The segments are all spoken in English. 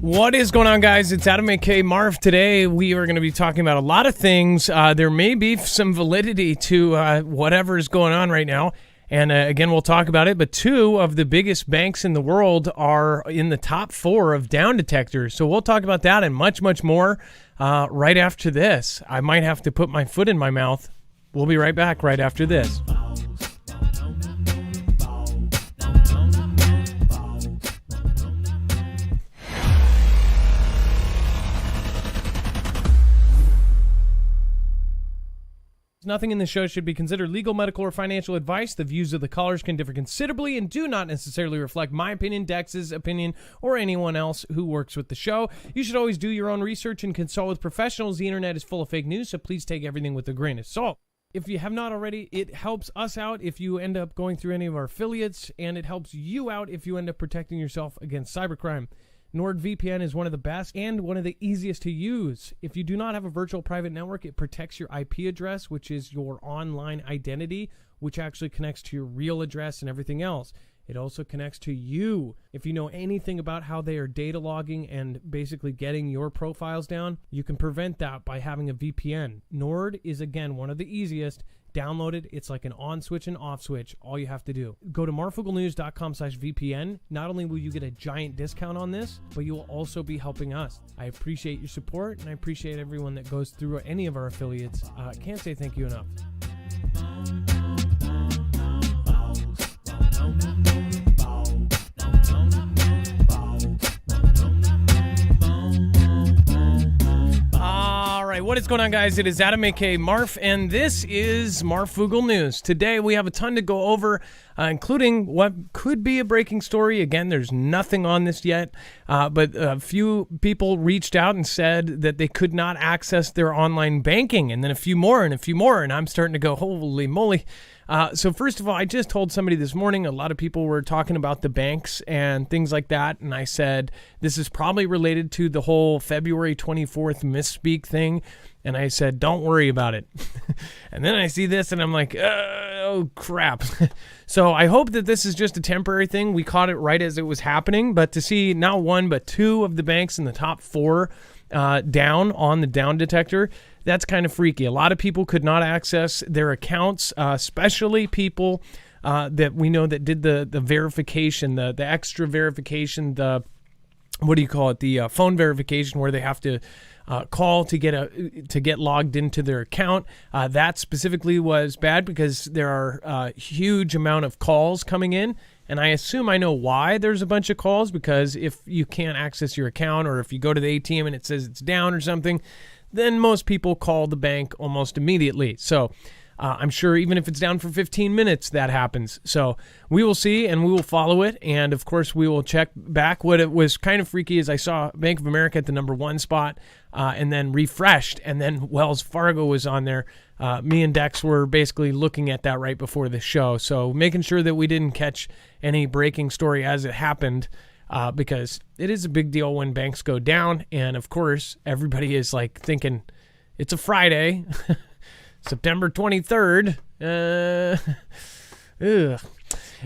What is going on, guys? It's Adam, aka Marf. Today, we are going to be talking about a lot of things. There may be some validity to whatever is going on right now. And again, we'll talk about it. But two of the biggest banks in the world are in the top 4 of down detectors. So we'll talk about that and much, much more right after this. I might have to put my foot in my mouth. We'll be right back right after this. Nothing in this show should be considered legal, medical, or financial advice. The views of the callers can differ considerably and do not necessarily reflect my opinion, Dex's opinion, or anyone else who works with the show. You should always do your own research and consult with professionals. The internet is full of fake news, so please take everything with a grain of salt. If you have not already, it helps us out if you end up going through any of our affiliates, and it helps you out if you end up protecting yourself against cybercrime. NordVPN is one of the best and one of the easiest to use. If you do not have a virtual private network, it protects your IP address, which is your online identity, which actually connects to your real address and everything else. It also connects to you. If you know anything about how they are data logging and basically getting your profiles down, you can prevent that by having a VPN. Nord is, again, one of the easiest. Download it. It's like an on switch and off switch. All you have to do. Go to marfooglenews.com/VPN. Not only will you get a giant discount on this, but you will also be helping us. I appreciate your support, and I appreciate everyone that goes through any of our affiliates. Can't say thank you enough. What is going on, guys? It is Adam, aka Marf, and this is Marfoogle News. Today we have a ton to go over, including what could be a breaking story. Again, there's nothing on this yet, but a few people reached out and said that they could not access their online banking, and then a few more, and I'm starting to go, holy moly. So first of all, I just told somebody this morning, a lot of people were talking about the banks and things like that, and I said, this is probably related to the whole February 24th misspeak thing, and I said, don't worry about it. And then I see this, and I'm like, oh, crap. So I hope that this is just a temporary thing. We caught it right as it was happening, but to see not one, but 2 of the banks in the top 4 down on the down detector, that's kind of freaky. A lot of people could not access their accounts, especially people that we know that did the verification, the extra verification, the phone verification where they have to call to get logged into their account. That specifically was bad because there are a huge amount of calls coming in. And I assume I know why there's a bunch of calls, because if you can't access your account, or if you go to the ATM and it says it's down or something, then most people call the bank almost immediately. So I'm sure even if it's down for 15 minutes, that happens. So we will see, and we will follow it. And of course, we will check back. What it was kind of freaky is I saw Bank of America at the number 1 spot, and then refreshed, and then Wells Fargo was on there. Me and Dex were basically looking at that right before the show. So making sure that we didn't catch any breaking story as it happened, because it is a big deal when banks go down. And of course, everybody is like thinking it's a Friday, September 23rd.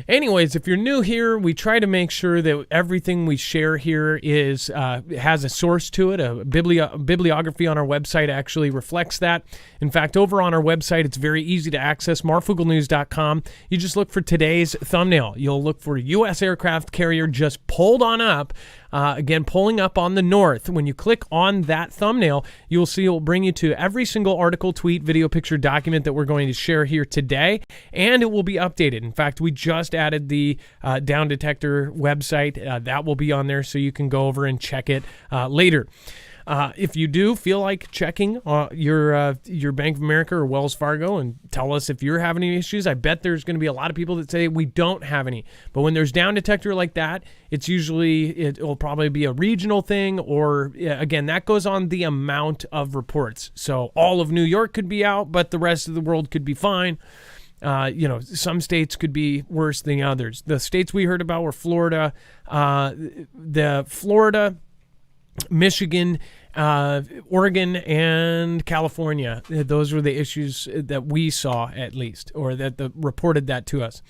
Anyways, if you're new here, we try to make sure that everything we share here is has a source to it. A bibliography on our website actually reflects that. In fact, over on our website, it's very easy to access, marfooglenews.com. You just look for today's thumbnail. You'll look for U.S. aircraft carrier just pulled on up. Again, pulling up on the north. When you click on that thumbnail, you'll see it will bring you to every single article, tweet, video, picture, document that we're going to share here today, and it will be updated. In fact, we just added the Down Detector website. That will be on there, so you can go over and check it later. If you do feel like checking your Bank of America or Wells Fargo and tell us if you're having any issues, I bet there's going to be a lot of people that say we don't have any. But when there's down detector like that, it'll probably be a regional thing, or again, that goes on the amount of reports. So all of New York could be out, but the rest of the world could be fine. Some states could be worse than others. The states we heard about were Florida, Michigan, Oregon and California. Those were the issues that we saw, at least, or that reported that to us.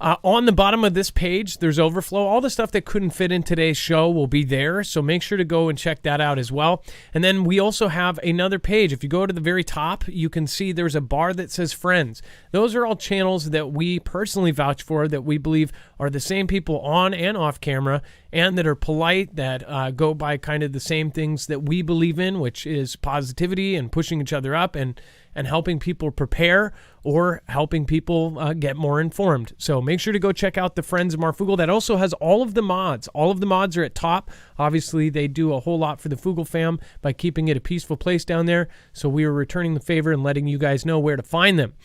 On the bottom of this page, there's overflow. All the stuff that couldn't fit in today's show will be there, so make sure to go and check that out as well. And then we also have another page. If you go to the very top, you can see there's a bar that says Friends. Those are all channels that we personally vouch for, that we believe are the same people on and off camera, and that are polite, that go by kind of the same things that we believe in, which is positivity and pushing each other up and helping people prepare or helping people get more informed. So make sure to go check out the Friends of Marfoogle. That also has all of the mods. All of the mods are at top. Obviously, they do a whole lot for the Foogle fam by keeping it a peaceful place down there. So we are returning the favor and letting you guys know where to find them.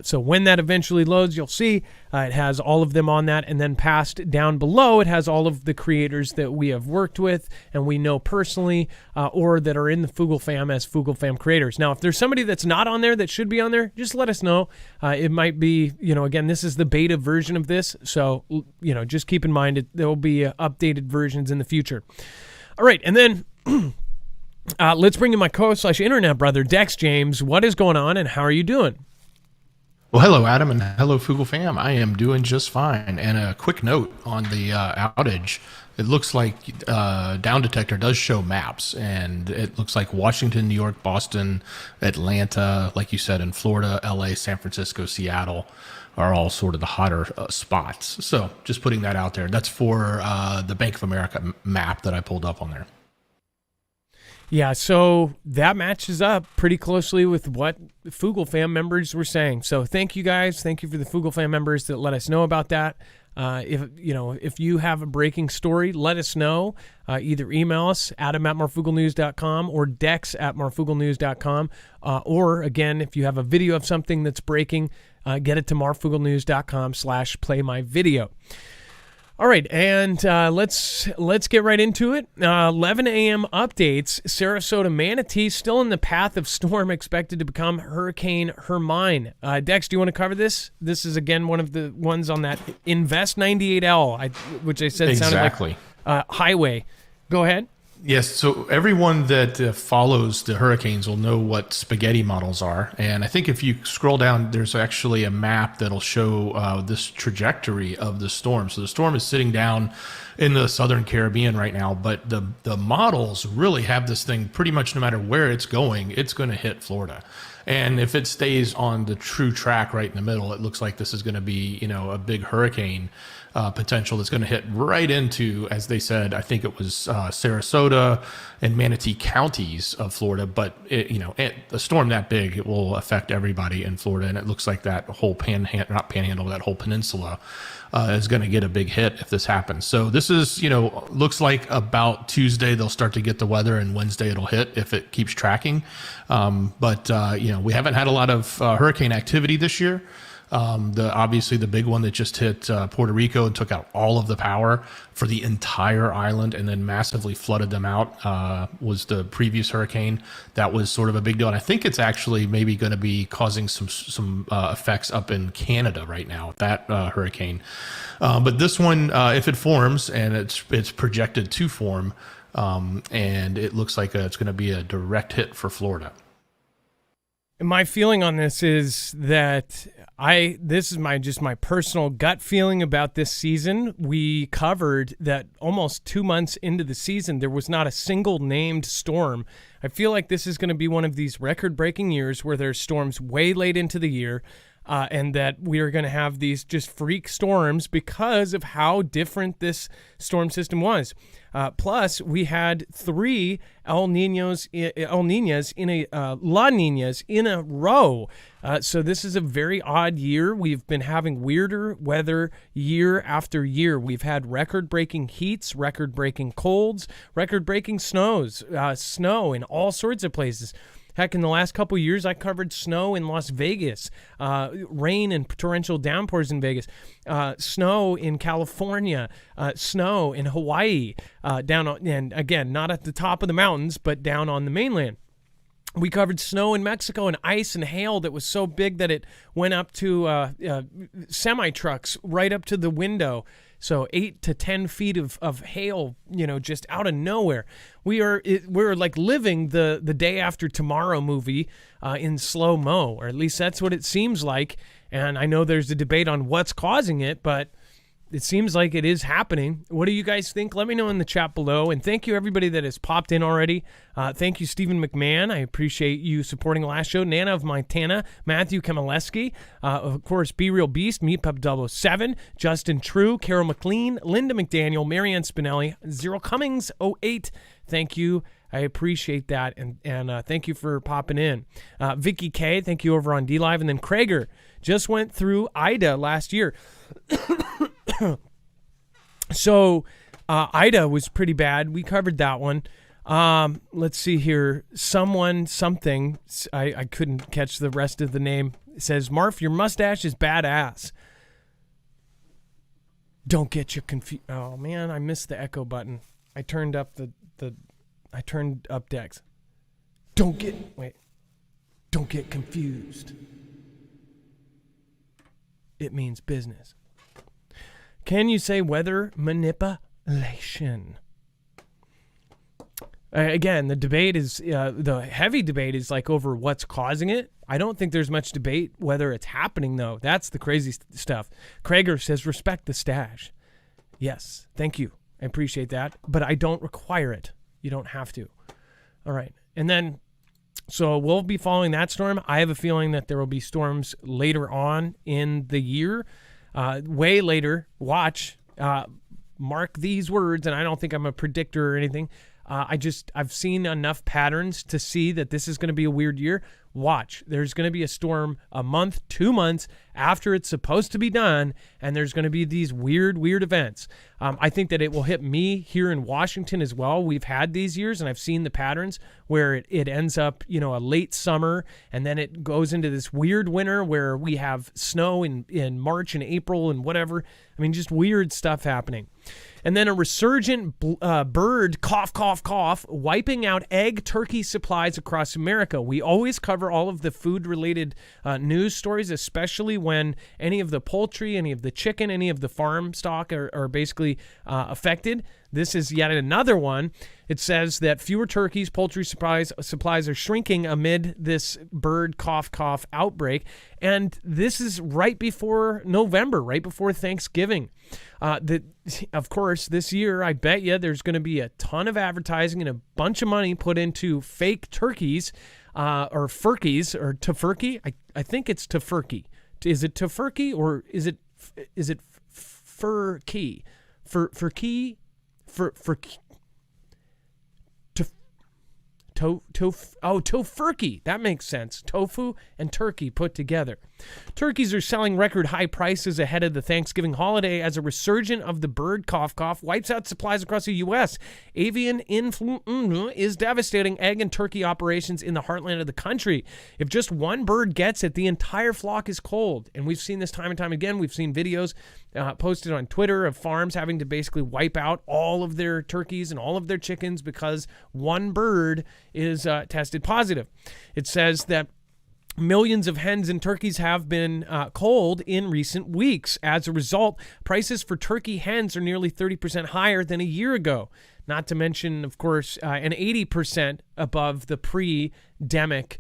So when that eventually loads, you'll see it has all of them on that. And then passed down below, it has all of the creators that we have worked with and we know personally, or that are in the Foogle fam as Foogle fam creators. Now, if there's somebody that's not on there that should be on there, just let us know. It might be, again, this is the beta version of this. So, just keep in mind there will be updated versions in the future. All right. And then let's bring in my co-internet brother, Dex James. What is going on and how are you doing? Well, hello, Adam, and hello, Foogle fam. I am doing just fine. And a quick note on the outage. It looks like Down Detector does show maps, and it looks like Washington, New York, Boston, Atlanta, like you said, in Florida, LA, San Francisco, Seattle are all sort of the hotter spots. So just putting that out there. That's for the Bank of America map that I pulled up on there. Yeah, so that matches up pretty closely with what Foogle fam members were saying. So thank you guys. Thank you for the Foogle fam members that let us know about that. If you have a breaking story, let us know. Either email us, adam@marfooglenews.com or dex@marfooglenews.com. Or again, if you have a video of something that's breaking, get it to marfooglenews.com/playmyvideo. All right, and let's get right into it. 11 a.m. updates. Sarasota Manatee still in the path of storm, expected to become Hurricane Hermine. Dex, do you want to cover this? This is, again, one of the ones on that Invest 98L, which I said exactly. Sounded like highway. Go ahead. Yes, so everyone that follows the hurricanes will know what spaghetti models are. And I think if you scroll down, there's actually a map that'll show this trajectory of the storm. So the storm is sitting down in the southern Caribbean right now, but the models really have this thing pretty much no matter where it's going to hit Florida. And if it stays on the true track right in the middle, it looks like this is going to be, a big hurricane potential that's going to hit right into, as they said, I think it was Sarasota and Manatee counties of Florida. But a storm that big, it will affect everybody in Florida, and it looks like that whole that whole peninsula is going to get a big hit if this happens. So this is, looks like about Tuesday they'll start to get the weather, and Wednesday it'll hit if it keeps tracking. But we haven't had a lot of hurricane activity this year. Obviously the big one that just hit Puerto Rico and took out all of the power for the entire island and then massively flooded them out was the previous hurricane. That was sort of a big deal. And I think it's actually maybe going to be causing some effects up in Canada right now, that hurricane. But this one, if it forms, and it's projected to form, and it looks like it's going to be a direct hit for Florida. My feeling on this is that this is my personal gut feeling about this season. We covered that almost 2 months into the season, there was not a single named storm. I feel like this is going to be one of these record-breaking years where there's storms way late into the year, and that we are going to have these just freak storms because of how different this storm system was. Plus, we had 3 La Niñas in a row. So this is a very odd year. We've been having weirder weather year after year. We've had record-breaking heats, record-breaking colds, record-breaking snow in all sorts of places. Heck, in the last couple of years, I covered snow in Las Vegas, rain and torrential downpours in Vegas, snow in California, snow in Hawaii, and again, not at the top of the mountains, but down on the mainland. We covered snow in Mexico and ice and hail that was so big that it went up to semi-trucks right up to the window. So 8 to 10 feet of hail, just out of nowhere. We're like living the day after tomorrow movie in slow-mo, or at least that's what it seems like. And I know there's a debate on what's causing it, but it seems like it is happening. What do you guys think? Let me know in the chat below. And thank you, everybody that has popped in already. Thank you, Stephen McMahon. I appreciate you supporting the last show. Nana of Montana, Matthew Kamaleski, of course, Be Real Beast, Meepup 007, Justin True, Carol McLean, Linda McDaniel, Marianne Spinelli, Zero Cummings 08. Thank you. I appreciate that. And thank you for popping in. Vicky K, thank you over on DLive. And then Krager just went through Ida last year. So Ida was pretty bad. We covered that one. Let's see here. Something. I couldn't catch the rest of the name. It says, Marf, your mustache is badass. Don't get you confused. Oh, man, I missed the echo button. I turned up I turned up Dex. Don't get confused. It means business. Can you say weather manipulation? Again, the debate is, the heavy debate is like over what's causing it. I don't think there's much debate whether it's happening, though. That's the crazy stuff. Krager says, respect the stash. Yes, thank you. I appreciate that. But I don't require it. You don't have to. All right. And then, so we'll be following that storm. I have a feeling that there will be storms later on in the year. Way later. Watch. Mark these words, and I don't think I'm a predictor or anything. I've seen enough patterns to see that this is going to be a weird year. Watch. There's going to be a storm a month, 2 months after it's supposed to be done, and there's going to be these weird events. I think that it will hit me here in Washington as well. We've had these years, and I've seen the patterns where it ends up, a late summer, and then it goes into this weird winter where we have snow in March and April and whatever. I mean, just weird stuff happening. And then a resurgent bird, cough, cough, cough, wiping out egg turkey supplies across America. We always cover all of the food-related news stories, especially when any of the poultry, any of the chicken, any of the farm stock are basically affected. This is yet another one. It says that fewer turkeys, poultry supplies are shrinking amid this bird cough cough outbreak. And this is right before November, right before Thanksgiving. Of course, this year, I bet you there's going to be a ton of advertising and a bunch of money put into fake turkeys or furkeys or tofurkey. I think it's tofurkey. Is it tofurkey or is it furkey? Furkey? Tofurkey. That makes sense. Tofu and turkey put together. Turkeys are selling record high prices ahead of the Thanksgiving holiday as a resurgence of the bird cough cough wipes out supplies across the U.S. Avian influenza is devastating egg and turkey operations in the heartland of the country. If just one bird gets it, the entire flock is cold. And we've seen this time and time again. We've seen videos posted on Twitter of farms having to basically wipe out all of their turkeys and all of their chickens because one bird is tested positive. It says that millions of hens and turkeys have been culled in recent weeks. As a result, prices for turkey hens are nearly 30% higher than a year ago. Not to mention, of course, an 80% above the pre-demic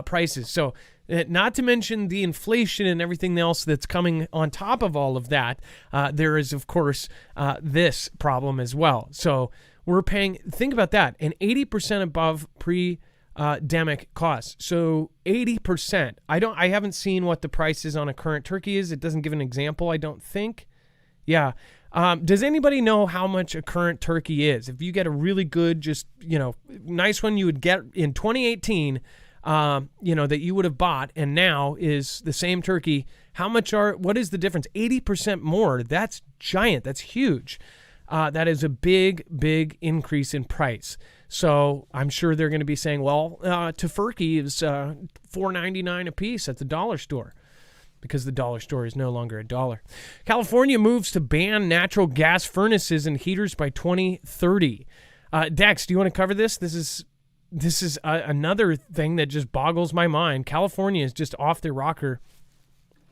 prices. So not to mention the inflation and everything else that's coming on top of all of that, there is, of course, this problem as well. So we're paying, think about that, an 80% above pre-demic costs. So 80%. I haven't seen what the price is on a current turkey is. It doesn't give an example, I don't think. Yeah. Does anybody know how much a current turkey is? If you get a really good, just, nice one you would get in 2018, that you would have bought and now is the same turkey, what is the difference? 80% more. That's giant. That's huge. That is a big, big increase in price. So I'm sure they're going to be saying, well, tofurkey is $4.99 a piece at the dollar store because the dollar store is no longer a dollar. California moves to ban natural gas furnaces and heaters by 2030. Dex, do you want to cover this? This is this is another thing that just boggles my mind. California is just off their rocker.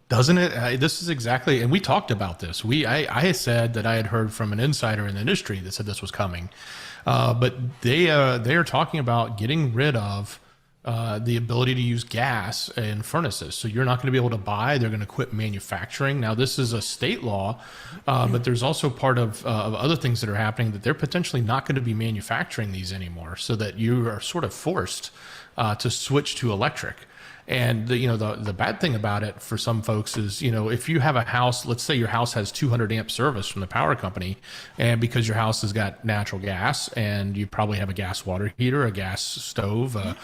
Doesn't it? This is exactly, and we talked about this. I had said that I had heard from an insider in the industry that said this was coming, but they are talking about getting rid of the ability to use gas in furnaces. So you're not going to be able to buy. They're going to quit manufacturing. Now, this is a state law, but there's also part of other things that are happening that they're potentially not going to be manufacturing these anymore, so that you are sort of forced to switch to electric. And the bad thing about it for some folks is, if you have a house, let's say your house has 200 amp service from the power company, and because your house has got natural gas and you probably have a gas water heater, a gas stove, a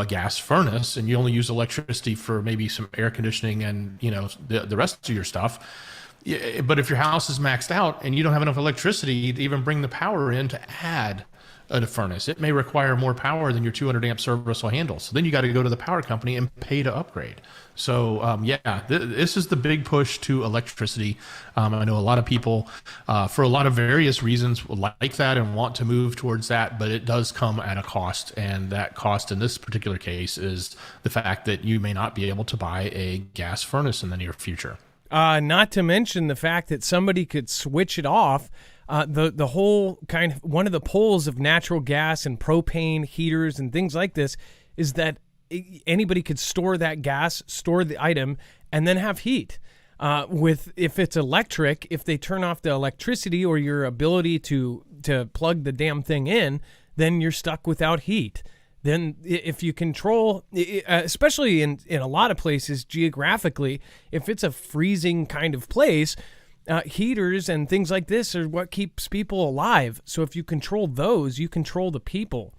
gas furnace, and you only use electricity for maybe some air conditioning and, the rest of your stuff. But if your house is maxed out and you don't have enough electricity to even bring the power in to add a furnace, it may require more power than your 200 amp service will handle. So then you got to go to the power company and pay to upgrade. So this is the big push to electricity. I know a lot of people, for a lot of various reasons, like that and want to move towards that, but it does come at a cost. And that cost in this particular case is the fact that you may not be able to buy a gas furnace in the near future. Not to mention the fact that somebody could switch it off. The whole kind of one of the pulls of natural gas and propane heaters and things like this is that anybody could store that gas, store the item, and then have heat. If it's electric, if they turn off the electricity or your ability to plug the damn thing in, then you're stuck without heat. Then if you control, especially in a lot of places geographically, if it's a freezing kind of place, heaters and things like this are what keeps people alive. So if you control those, you control the people.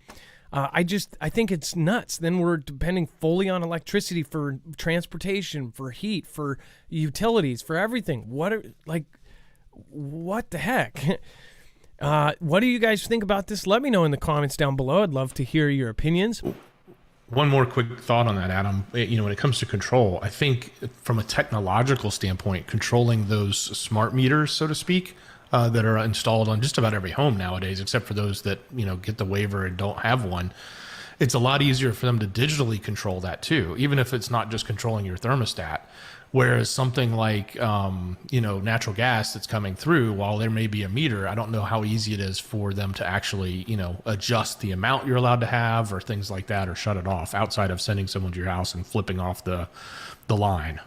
I think it's nuts. Then we're depending fully on electricity for transportation, for heat, for utilities, for everything. What the heck? What do you guys think about this? Let me know in the comments down below. I'd love to hear your opinions. One more quick thought on that, Adam. When it comes to control, I think from a technological standpoint, controlling those smart meters, so to speak, that are installed on just about every home nowadays, except for those that, get the waiver and don't have one, it's a lot easier for them to digitally control that too, even if it's not just controlling your thermostat. Whereas something like, natural gas that's coming through, while there may be a meter, I don't know how easy it is for them to actually, adjust the amount you're allowed to have or things like that, or shut it off outside of sending someone to your house and flipping off the line.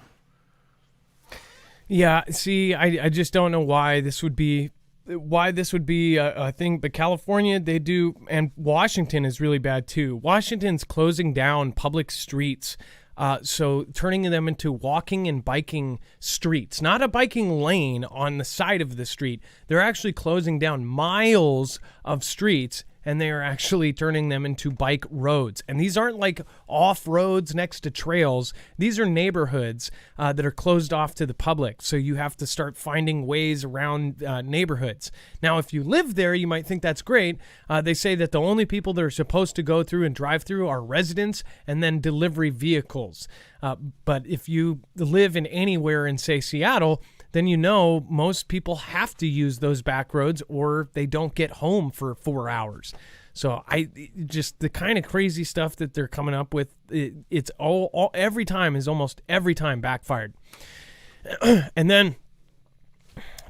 Yeah, see, I just don't know why this would be a thing. But California, they do, and Washington is really bad too. Washington's closing down public streets. So turning them into walking and biking streets, not a biking lane on the side of the street. They're actually closing down miles of streets, and they are actually turning them into bike roads. And these aren't like off roads next to trails. These are neighborhoods that are closed off to the public. So you have to start finding ways around neighborhoods. Now, if you live there, you might think that's great. They say that the only people that are supposed to go through and drive through are residents and then delivery vehicles. But if you live in anywhere in, say, Seattle, then most people have to use those back roads or they don't get home for 4 hours. So just the kind of crazy stuff that they're coming up with, it's almost every time backfired. And then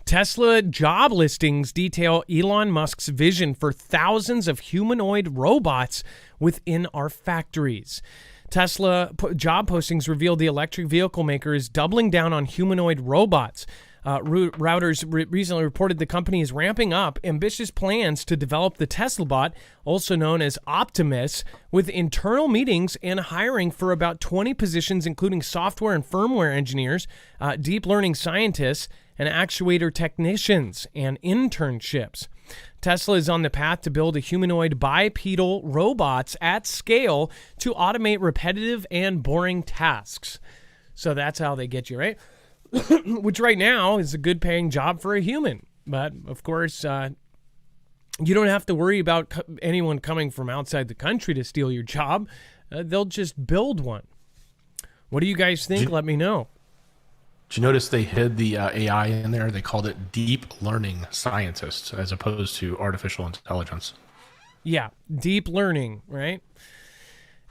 Tesla job listings detail Elon Musk's vision for thousands of humanoid robots within our factories. Tesla job postings reveal the electric vehicle maker is doubling down on humanoid robots. Reuters recently reported the company is ramping up ambitious plans to develop the Tesla bot, also known as Optimus, with internal meetings and hiring for about 20 positions, including software and firmware engineers, deep learning scientists, and actuator technicians, and internships. Tesla is on the path to build a humanoid bipedal robots at scale to automate repetitive and boring tasks. So that's how they get you, right? Which right now is a good paying job for a human. But of course, you don't have to worry about anyone coming from outside the country to steal your job. They'll just build one. What do you guys think? Let me know. Did you notice they hid the AI in there? They called it deep learning scientists as opposed to artificial intelligence. Yeah, deep learning, right?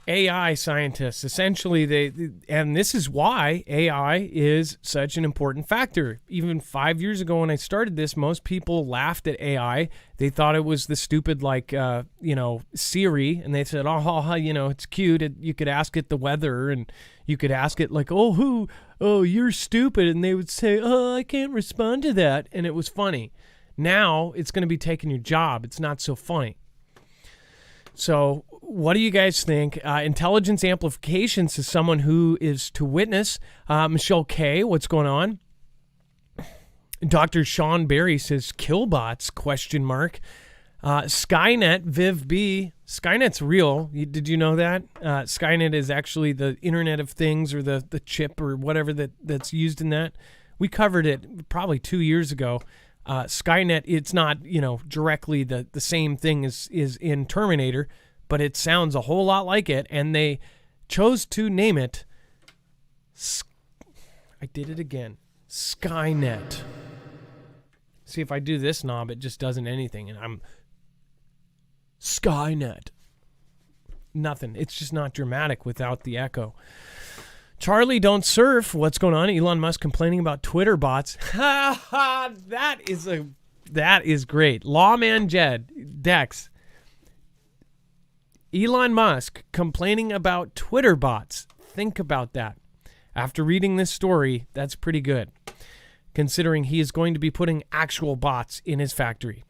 AI scientists, essentially, and this is why AI is such an important factor. Even 5 years ago when I started this, most people laughed at AI. They thought it was the stupid, Siri, and they said, it's cute. You could ask it the weather, and you could ask it like, oh, you're stupid. And they would say, I can't respond to that. And it was funny. Now it's going to be taking your job. It's not so funny. So what do you guys think? Intelligence amplification to someone who is to witness. Michelle K., what's going on? Dr. Sean Berry says, killbots, ? Skynet, Viv B. Skynet's real. Did you know that? Skynet is actually the Internet of Things, or the chip or whatever that's used in that. We covered it probably 2 years ago. Skynet, it's not, directly the same thing as is in Terminator, but it sounds a whole lot like it, and they chose to name it I did it again. Skynet. See, if I do this knob, it just doesn't anything, and I'm Skynet. Nothing. It's just not dramatic without the echo. Charlie, don't surf. What's going on? Elon Musk complaining about Twitter bots. That is great. Lawman Jed, Dex. Elon Musk complaining about Twitter bots. Think about that. After reading this story, that's pretty good, considering he is going to be putting actual bots in his factory.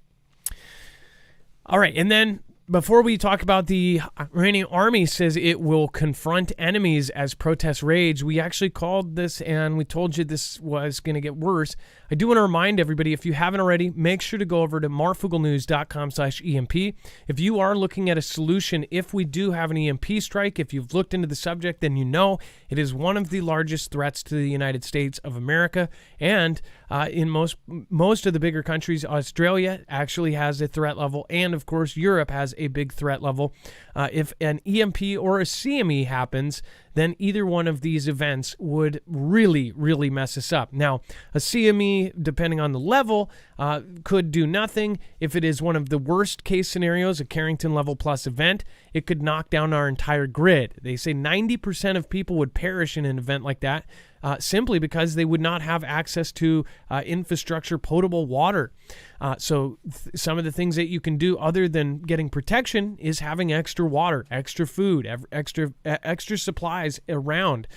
All right, and then before we talk about the Iranian army says it will confront enemies as protests rage, we actually called this and we told you this was going to get worse. I do want to remind everybody, if you haven't already, make sure to go over to marfuglenews.com/EMP. If you are looking at a solution, if we do have an EMP strike, if you've looked into the subject, then you know it is one of the largest threats to the United States of America. And in most of the bigger countries, Australia actually has a threat level, and of course Europe has a big threat level. If an EMP or a CME happens, then either one of these events would really, really mess us up. Now, a CME, depending on the level, could do nothing. If it is one of the worst case scenarios, a Carrington level plus event, it could knock down our entire grid. They say 90% of people would perish in an event like that, simply because they would not have access to infrastructure, potable water. So some of the things that you can do other than getting protection is having extra water, extra food, extra supplies around.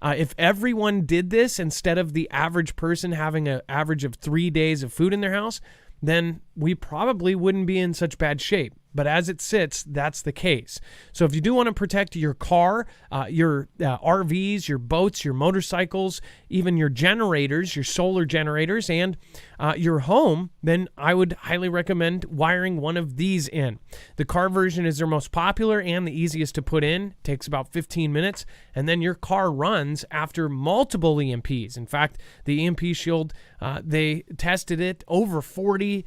If everyone did this instead of the average person having an average of 3 days of food in their house, then we probably wouldn't be in such bad shape. But as it sits, that's the case. So if you do want to protect your car, your RVs, your boats, your motorcycles, even your generators, your solar generators, and your home, then I would highly recommend wiring one of these in. The car version is their most popular and the easiest to put in. It takes about 15 minutes, and then your car runs after multiple EMPs. In fact, the EMP shield, they tested it over 40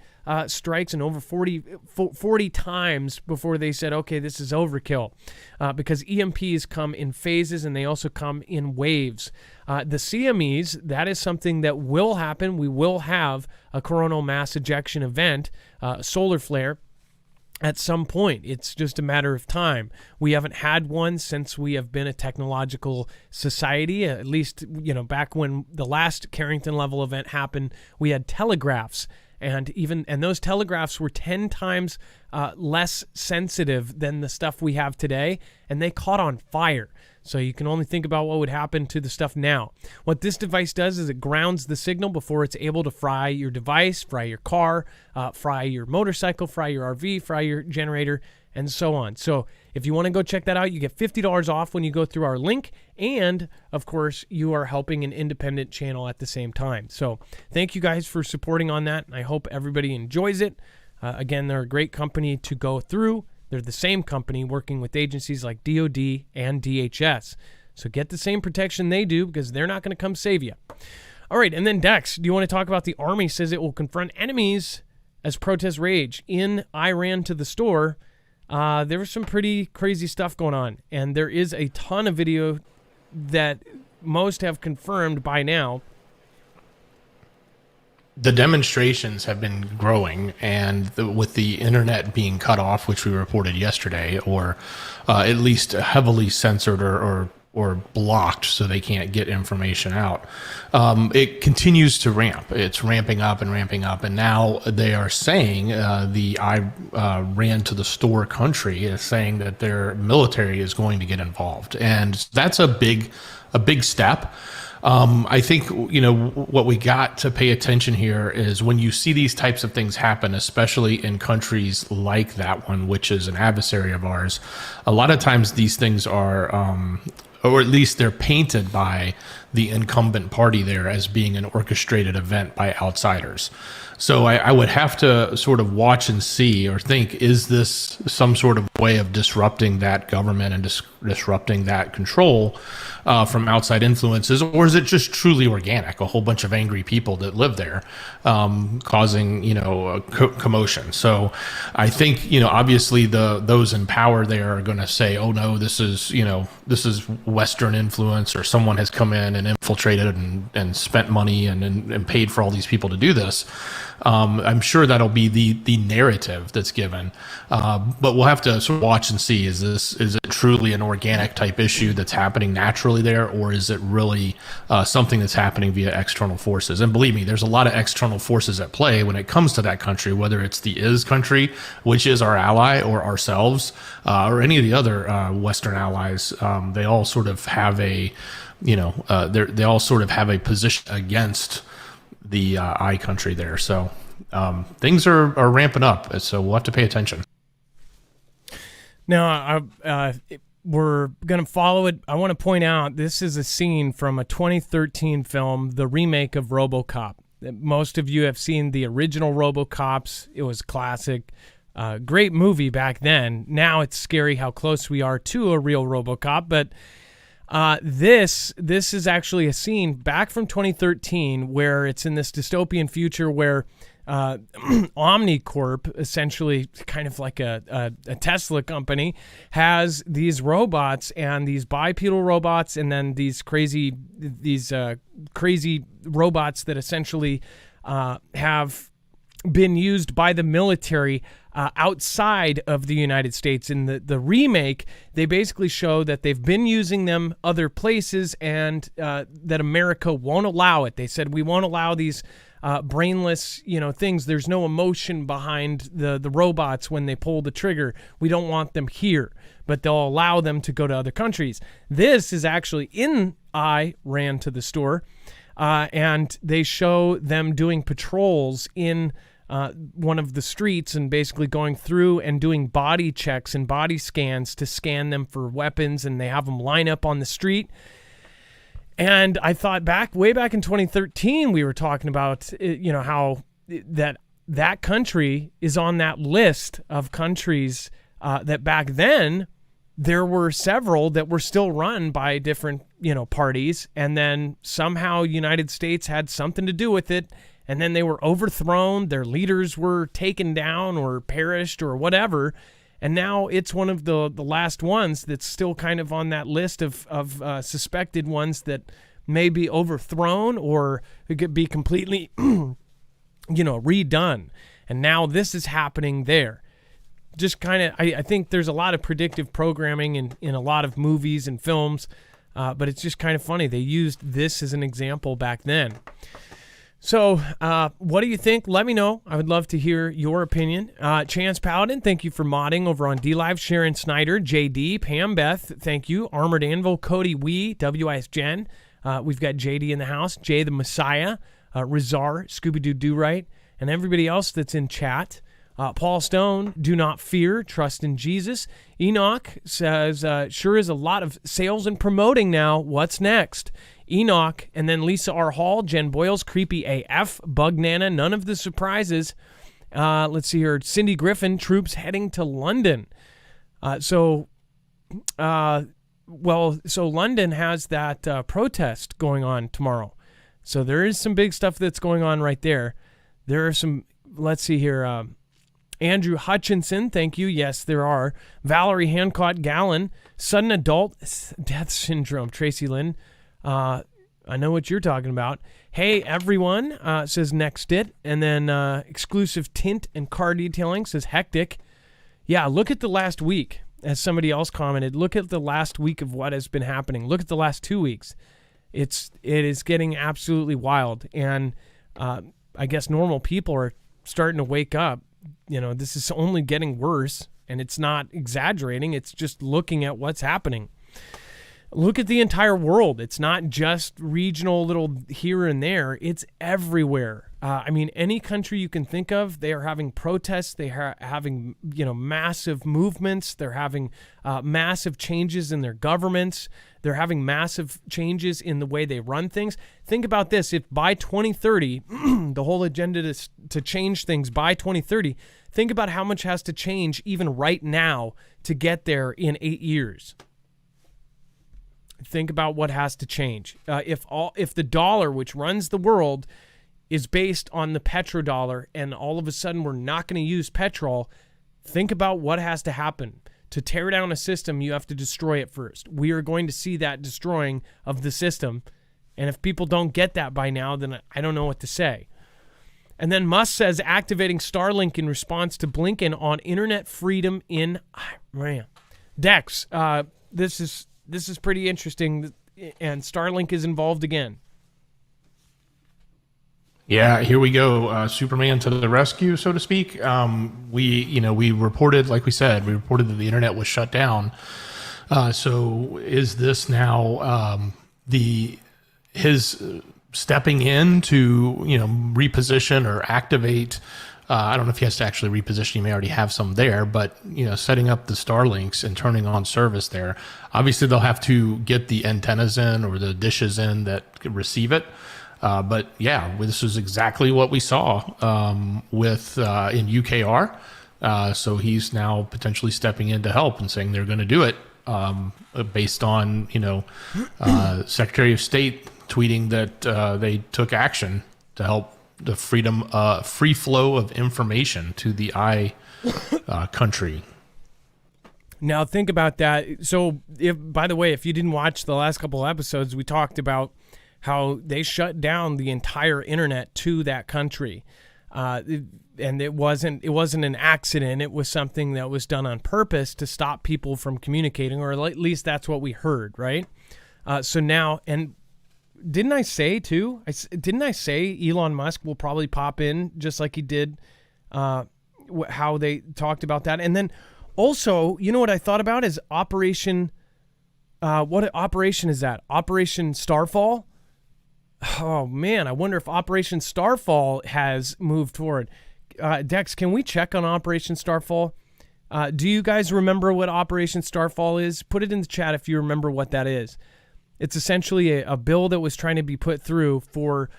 strikes and over 40 times before they said, okay, this is overkill, because EMPs come in phases and they also come in waves. The CMEs, that is something that will happen. We will have a coronal mass ejection event, solar flare, at some point. It's just a matter of time. We haven't had one since we have been a technological society. At least, back when the last Carrington level event happened, we had telegraphs. And those telegraphs were 10 times less sensitive than the stuff we have today, and they caught on fire. So you can only think about what would happen to the stuff now. What this device does is it grounds the signal before it's able to fry your device, fry your car, fry your motorcycle, fry your RV, fry your generator, and so on. So if you want to go check that out, you get $50 off when you go through our link. And, of course, you are helping an independent channel at the same time. So thank you guys for supporting on that. I hope everybody enjoys it. Again, they're a great company to go through. They're the same company working with agencies like DOD and DHS. So get the same protection they do, because they're not going to come save you. All right, and then Dex, do you want to talk about the Army says it will confront enemies as protests rage? I ran to the store. There was some pretty crazy stuff going on, and there is a ton of video that most have confirmed by now. the demonstrations have been growing, and with the internet being cut off, which we reported yesterday, or at least heavily censored or blocked so they can't get information out, it continues to ramp. It's ramping up and ramping up, and now they are saying the I ran to the store country is saying that their military is going to get involved, and that's a big step. I think, what we got to pay attention here is when you see these types of things happen, especially in countries like that one, which is an adversary of ours, a lot of times these things are, or at least they're painted by the incumbent party there as being an orchestrated event by outsiders. So I would have to sort of watch and see or think, is this some sort of way of disrupting that government and disrupting that control from outside influences, or is it just truly organic, a whole bunch of angry people that live there causing, a commotion? So I think, obviously those in power there are going to say, oh no, this is Western influence, or someone has come in and infiltrated and spent money and paid for all these people to do this. I'm sure that'll be the narrative that's given, but we'll have to sort of watch and see, is it truly an organic type issue that's happening naturally there, or is it really something that's happening via external forces? And believe me, there's a lot of external forces at play when it comes to that country, whether it's the country, which is our ally, or ourselves, or any of the other Western allies. They all sort of have a they all sort of have a position against the I country there. So things are ramping up, so we'll have to pay attention. Now, we're going to follow it. I want to point out this is a scene from a 2013 film, the remake of RoboCop. Most of you have seen the original RoboCops. It was classic. Great movie back then. Now it's scary how close we are to a real RoboCop, but this is actually a scene back from 2013 where it's in this dystopian future where Omnicorp, essentially kind of like a Tesla company, has these robots, and these bipedal robots, and then these crazy robots that essentially have been used by the military outside of the United States. In the remake, they basically show that they've been using them other places, and that America won't allow it. They said, we won't allow these brainless, things. There's no emotion behind the robots when they pull the trigger. We don't want them here, but they'll allow them to go to other countries. This is actually in I Ran to the Store, and they show them doing patrols in one of the streets and basically going through and doing body checks and body scans to scan them for weapons, and they have them line up on the street. And I thought way back in 2013, we were talking about, how that country is on that list of countries that back then there were several that were still run by different, parties. And then somehow United States had something to do with it. And then they were overthrown. Their leaders were taken down or perished or whatever. And now it's one of the last ones that's still kind of on that list of suspected ones that may be overthrown or it could be completely, redone. And now this is happening there. Just kind of, I think there's a lot of predictive programming in a lot of movies and films, but it's just kind of funny. They used this as an example back then. So what do you think? Let me know. I would love to hear your opinion. Chance Paladin, thank you for modding over on DLive. Sharon Snyder, JD, Pam Beth, thank you. Armored Anvil, Cody Wee, WIS Jen. We've got JD in the house, Jay the Messiah, Rizar, Scooby-Doo Do-Right, and everybody else that's in chat. Paul Stone, do not fear, trust in Jesus. Enoch says, sure is a lot of sales and promoting now. What's next? Enoch, and then Lisa R. Hall, Jen Boyles, Creepy AF, Bug Nana, none of the surprises. Let's see here. Cindy Griffin, troops heading to London. So London has that protest going on tomorrow. So there is some big stuff that's going on right there. There are some, let's see here. Andrew Hutchinson, thank you. Yes, there are. Valerie Hancock Gallen, sudden adult death syndrome. Tracy Lynn, I know what you're talking about. Hey, everyone, says Next It. And then exclusive tint and car detailing says Hectic. Yeah, look at the last week. As somebody else commented, look at the last week of what has been happening. Look at the last 2 weeks. It is getting absolutely wild. And I guess normal people are starting to wake up. This is only getting worse, and it's not exaggerating. It's just looking at what's happening. Look at the entire world. It's not just regional little here and there. It's everywhere. Any country you can think of, they are having protests. They are having, massive movements. They're having massive changes in their governments. They're having massive changes in the way they run things. Think about this. If by 2030, the whole agenda is to change things by 2030, think about how much has to change even right now to get there in 8 years. Think about what has to change. If the dollar, which runs the world, is based on the petrodollar, and all of a sudden we're not going to use petrol, think about what has to happen. To tear down a system, you have to destroy it first. We are going to see that destroying of the system. And if people don't get that by now, then I don't know what to say. And then Musk says activating Starlink in response to Blinken on internet freedom in Iran. Dex, this is pretty interesting, and Starlink is involved again. Yeah, here we go. Superman to the rescue, so to speak. We reported, like we said, that the internet was shut down. So is this now his stepping in to reposition or activate? I don't know if he has to actually reposition. He may already have some there, but setting up the Starlinks and turning on service there. Obviously, they'll have to get the antennas in or the dishes in that can receive it. But yeah, this is exactly what we saw with in UKR. So he's now potentially stepping in to help and saying they're going to do it based on Secretary of State tweeting that they took action to help the free flow of information to the country. Now think about that. So, by the way, if you didn't watch the last couple of episodes, we talked about how they shut down the entire internet to that country, and it wasn't an accident. It was something that was done on purpose to stop people from communicating, or at least that's what we heard, right? So now, and didn't I say too? Didn't I say Elon Musk will probably pop in just like he did? How they talked about that, and then also, what I thought about is Operation. What operation is that? Operation Starfall. Oh man, I wonder if Operation Starfall has moved forward. Dex, can we check on Operation Starfall? Do you guys remember what Operation Starfall is? Put it in the chat if you remember what that is. It's essentially a bill that was trying to be put through for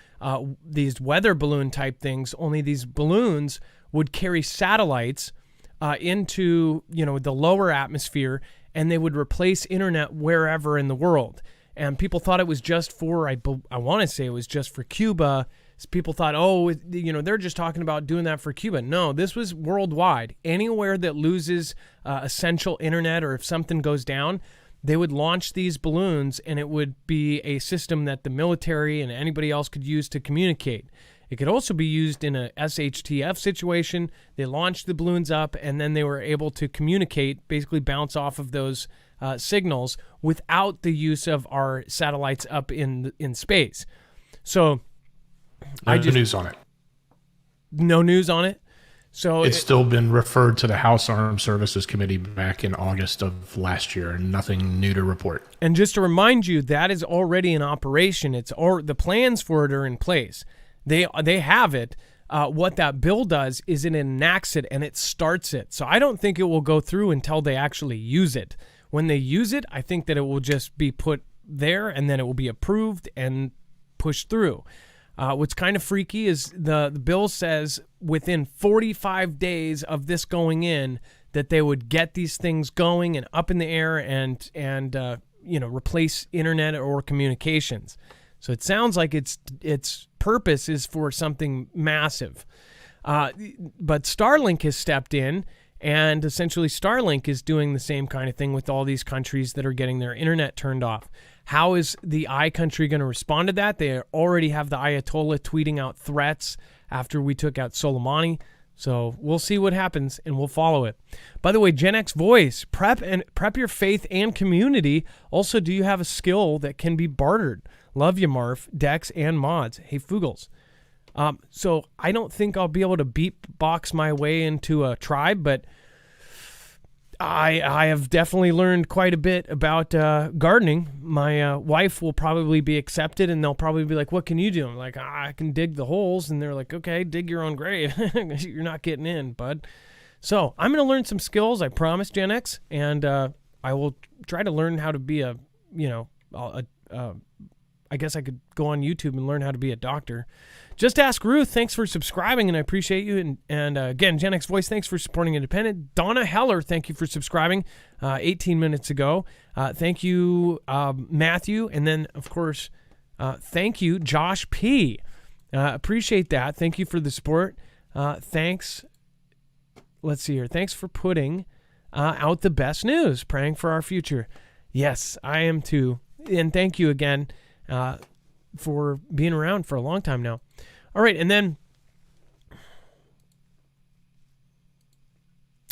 these weather balloon type things. Only these balloons would carry satellites into the lower atmosphere, and they would replace internet wherever in the world. And people thought it was just for, I want to say it was just for Cuba. So people thought, they're just talking about doing that for Cuba. No, this was worldwide. Anywhere that loses essential internet, or if something goes down, they would launch these balloons, and it would be a system that the military and anybody else could use to communicate. It could also be used in a SHTF situation. They launched the balloons up, and then they were able to communicate, basically bounce off of those signals without the use of our satellites up in space. So no news on it. No news on it. So it's still been referred to the House Armed Services Committee back in August of last year, and nothing new to report. And just to remind you, that is already in operation. The plans for it are in place. They have it. What that bill does is it enacts it and it starts it. So I don't think it will go through until they actually use it. When they use it, I think that it will just be put there, and then it will be approved and pushed through. What's kind of freaky is the bill says within 45 days of this going in that they would get these things going and up in the air and replace internet or communications. So it sounds like its purpose is for something massive. But Starlink has stepped in, and essentially Starlink is doing the same kind of thing with all these countries that are getting their internet turned off. How is the I country going to respond to that? They already have the Ayatollah tweeting out threats after we took out Soleimani. So we'll see what happens, and we'll follow it. By the way, Gen X Voice, prep your faith and community. Also, do you have a skill that can be bartered? Love you, Marf, Dex, and Mods. Hey, Foogles. So I don't think I'll be able to beatbox my way into a tribe, but I have definitely learned quite a bit about gardening. My wife will probably be accepted, and they'll probably be like, what can you do? I'm like, I can dig the holes. And they're like, okay, dig your own grave. You're not getting in, bud. So I'm going to learn some skills, I promise, Gen X. And I will try to learn how to be I guess I could go on YouTube and learn how to be a doctor. Just Ask Ruth, thanks for subscribing, and I appreciate you. And again, Gen X Voice, thanks for supporting Independent. Donna Heller, thank you for subscribing 18 minutes ago. Thank you, Matthew. And then, of course, thank you, Josh P. Appreciate that. Thank you for the support. Thanks. Let's see here. Thanks for putting out the best news, praying for our future. Yes, I am too. And thank you again for being around for a long time now. All right, and then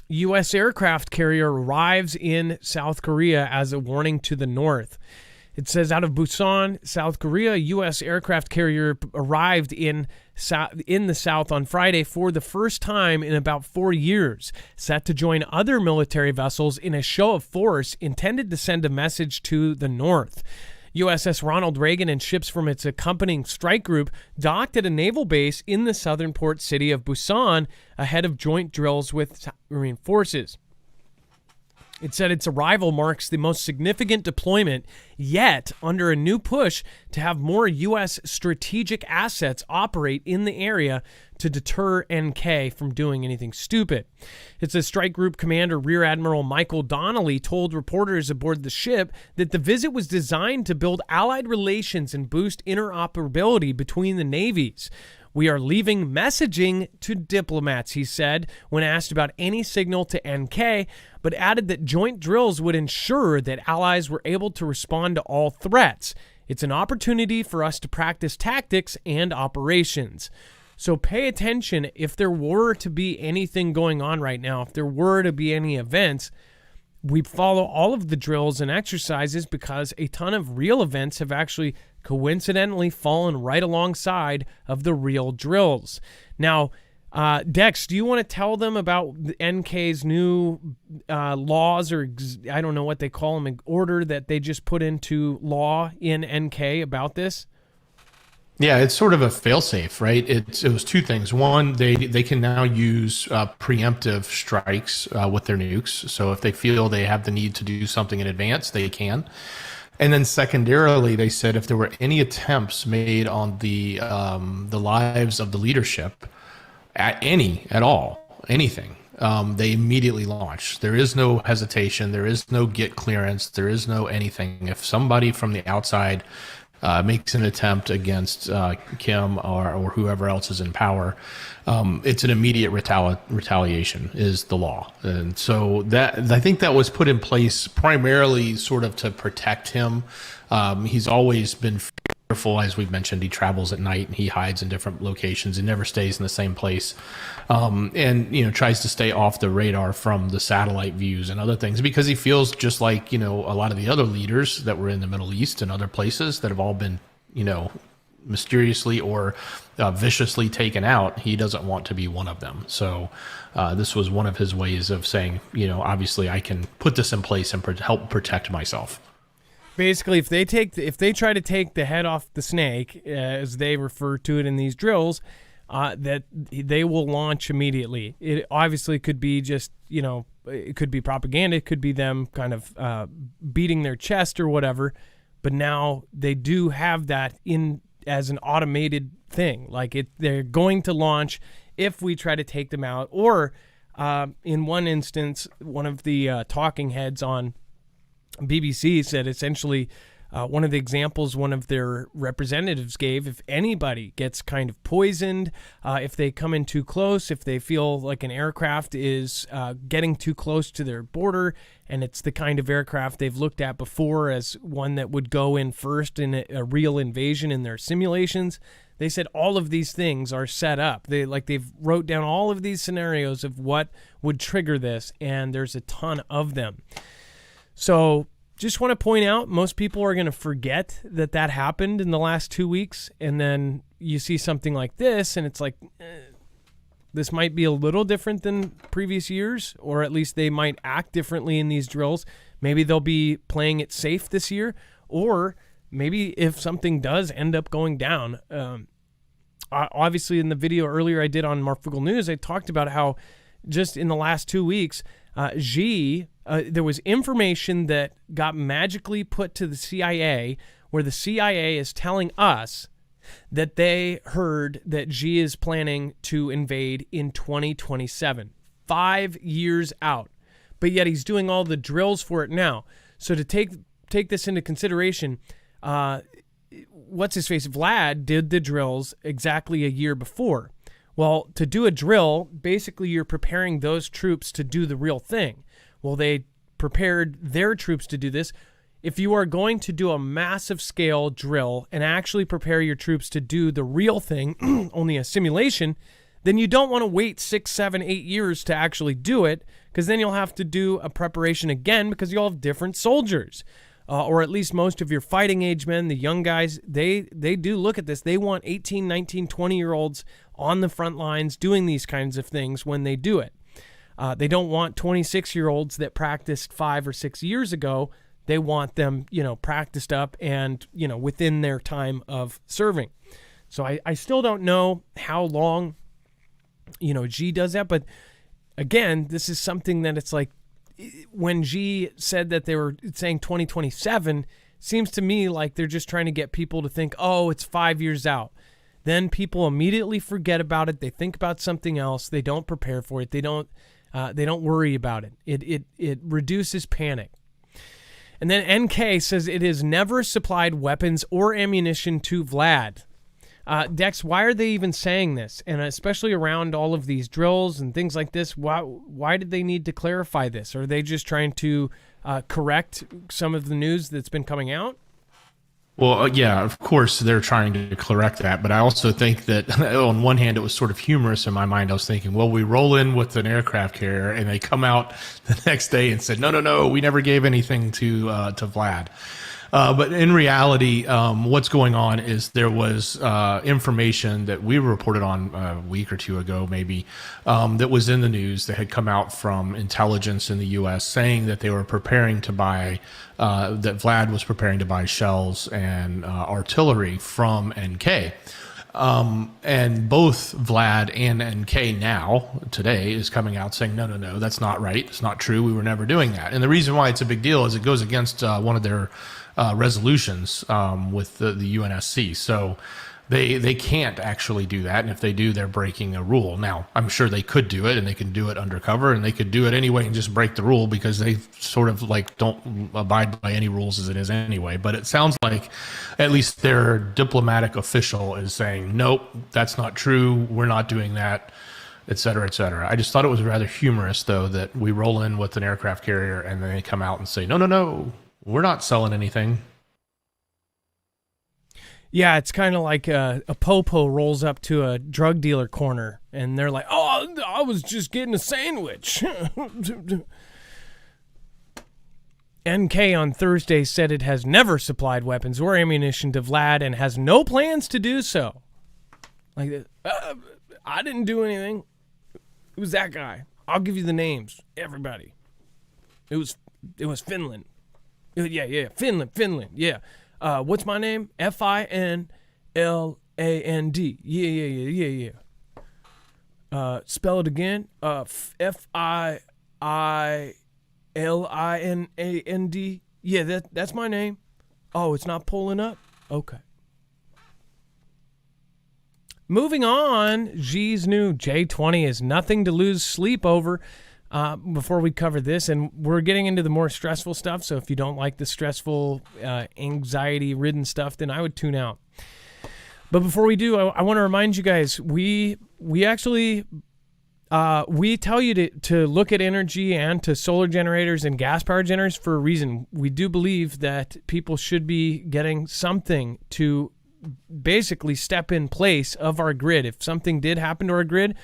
U.S. aircraft carrier arrives in South Korea as a warning to the north. It says out of Busan, South Korea, U.S. aircraft carrier arrived in the south on Friday for the first time in about 4 years, set to join other military vessels in a show of force intended to send a message to the north. USS Ronald Reagan and ships from its accompanying strike group docked at a naval base in the southern port city of Busan ahead of joint drills with Marine forces. It said its arrival marks the most significant deployment yet under a new push to have more U.S. strategic assets operate in the area to deter NK from doing anything stupid. It says strike group commander Rear Admiral Michael Donnelly told reporters aboard the ship that the visit was designed to build allied relations and boost interoperability between the navies. We are leaving messaging to diplomats, he said, when asked about any signal to NK, but added that joint drills would ensure that allies were able to respond to all threats. It's an opportunity for us to practice tactics and operations. So pay attention if there were to be anything going on right now, if there were to be any events. We follow all of the drills and exercises because a ton of real events have actually coincidentally fallen right alongside of the real drills. Now, Dex, do you want to tell them about the NK's new laws, or I don't know what they call them, an order that they just put into law in NK about this? Yeah, it's sort of a fail-safe, right? It was two things. One, they can now use preemptive strikes with their nukes. So if they feel they have the need to do something in advance, they can. And then secondarily, they said if there were any attempts made on the lives of the leadership, at all, anything, they immediately launch. There is no hesitation. There is no get clearance. There is no anything. If somebody from the outside makes an attempt against Kim or whoever else is in power, it's an immediate retaliation is the law. And so that, I think that was put in place primarily sort of to protect him. He's always been fearful, as we've mentioned. He travels at night and he hides in different locations. He never stays in the same place, and tries to stay off the radar from the satellite views and other things, because he feels just like a lot of the other leaders that were in the Middle East and other places that have all been mysteriously or viciously taken out. He doesn't want to be one of them. So this was one of his ways of saying, obviously I can put this in place and help protect myself. Basically, if they try to take the head off the snake, as they refer to it in these drills, that they will launch immediately. It obviously could be just, it could be propaganda. It could be them kind of beating their chest or whatever. But now they do have that in as an automated thing. Like they're going to launch if we try to take them out. Or in one instance, one of the talking heads on BBC said essentially One of the examples one of their representatives gave, if anybody gets kind of poisoned, if they come in too close, if they feel like an aircraft is getting too close to their border, and it's the kind of aircraft they've looked at before as one that would go in first in a real invasion in their simulations, they said all of these things are set up. They've wrote down all of these scenarios of what would trigger this, and there's a ton of them. So just want to point out, most people are going to forget that happened in the last 2 weeks, and then you see something like this, and it's like, this might be a little different than previous years, or at least they might act differently in these drills. Maybe they'll be playing it safe this year, or maybe if something does end up going down. Obviously, in the video earlier I did on Marfoogle News, I talked about how just in the last 2 weeks, there was information that got magically put to the CIA, where the CIA is telling us that they heard that Xi is planning to invade in 2027, 5 years out. But yet he's doing all the drills for it now. So to take this into consideration, what's-his-face, Vlad, did the drills exactly a year before. Well, to do a drill, basically you're preparing those troops to do the real thing. Well, they prepared their troops to do this. If you are going to do a massive scale drill and actually prepare your troops to do the real thing, only a simulation, then you don't want to wait 6, 7, 8 years to actually do it, because then you'll have to do a preparation again because you'll have different soldiers. Or at least most of your fighting age men, the young guys, they do look at this. They want 18, 19, 20-year-olds on the front lines doing these kinds of things when they do it. They don't want 26-year-olds that practiced 5 or 6 years ago. They want them, practiced up and, within their time of serving. So I still don't know how long, Xi does that. But again, this is something that it's like, when Xi said that they were saying 2027, seems to me like they're just trying to get people to think, oh, it's 5 years out. Then people immediately forget about it. They think about something else. They don't prepare for it. They don't worry about it. It reduces panic. And then NK says it has never supplied weapons or ammunition to Vlad. Dex, why are they even saying this? And especially around all of these drills and things like this, why did they need to clarify this? Are they just trying to correct some of the news that's been coming out? Well, yeah, of course they're trying to correct that, but I also think that on one hand it was sort of humorous in my mind. I was thinking, well, we roll in with an aircraft carrier, and they come out the next day and said, no, we never gave anything to Vlad. But in reality, what's going on is there was information that we reported on a week or two ago, maybe, that was in the news that had come out from intelligence in the U.S. saying that they were preparing to buy, that Vlad was preparing to buy shells and artillery from NK. And both Vlad and NK now, today, is coming out saying, no, that's not right. It's not true. We were never doing that. And the reason why it's a big deal is it goes against one of their resolutions with the UNSC. So they can't actually do that. And if they do, they're breaking a rule. Now, I'm sure they could do it, and they can do it undercover, and they could do it anyway and just break the rule because they sort of like don't abide by any rules as it is anyway. But it sounds like at least their diplomatic official is saying, nope, that's not true. We're not doing that, et cetera, et cetera. I just thought it was rather humorous, though, that we roll in with an aircraft carrier and then they come out and say, no, we're not selling anything. Yeah, it's kind of like a popo rolls up to a drug dealer corner, and they're like, oh, I was just getting a sandwich. NK on Thursday said it has never supplied weapons or ammunition to Vlad and has no plans to do so. Like, I didn't do anything. It was that guy. I'll give you the names. Everybody. It was Finland. Yeah. Finland. Yeah. What's my name? Finland. Yeah. Spell it again. Fiiland. Yeah, that's my name. Oh, it's not pulling up? Okay. Moving on, Xi's new J20 is nothing to lose sleep over. before we cover this, and we're getting into the more stressful stuff. So if you don't like the stressful, anxiety-ridden stuff, then I would tune out. But before we do, I want to remind you guys, we actually we tell you to look at energy and to solar generators and gas power generators for a reason. We do believe that people should be getting something to basically step in place of our grid. If something did happen to our grid,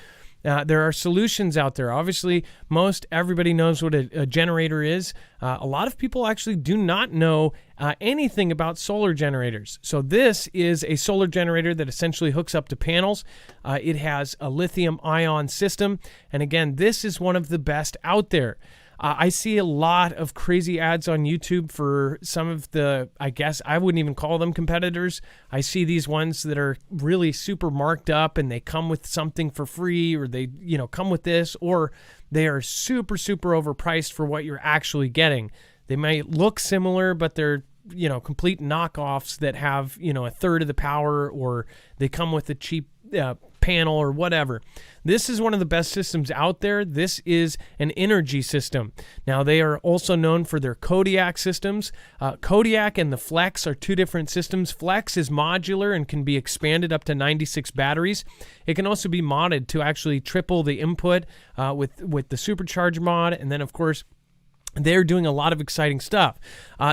there are solutions out there. Obviously, most everybody knows what a generator is. A lot of people actually do not know anything about solar generators. So this is a solar generator that essentially hooks up to panels. It has a lithium-ion system. And again, this is one of the best out there. I see a lot of crazy ads on YouTube for some of the, I guess I wouldn't even call them competitors. I see these ones that are really super marked up and they come with something for free, or they, come with this, or they are super, super overpriced for what you're actually getting. They might look similar, but they're, complete knockoffs that have, a third of the power, or they come with a cheap panel or whatever. This is one of the best systems out there. This is an energy system. Now, they are also known for their Kodiak systems. Kodiak and the Flex are two different systems. Flex is modular and can be expanded up to 96 batteries. It can also be modded to actually triple the input with the supercharger mod. And then, of course, they're doing a lot of exciting stuff.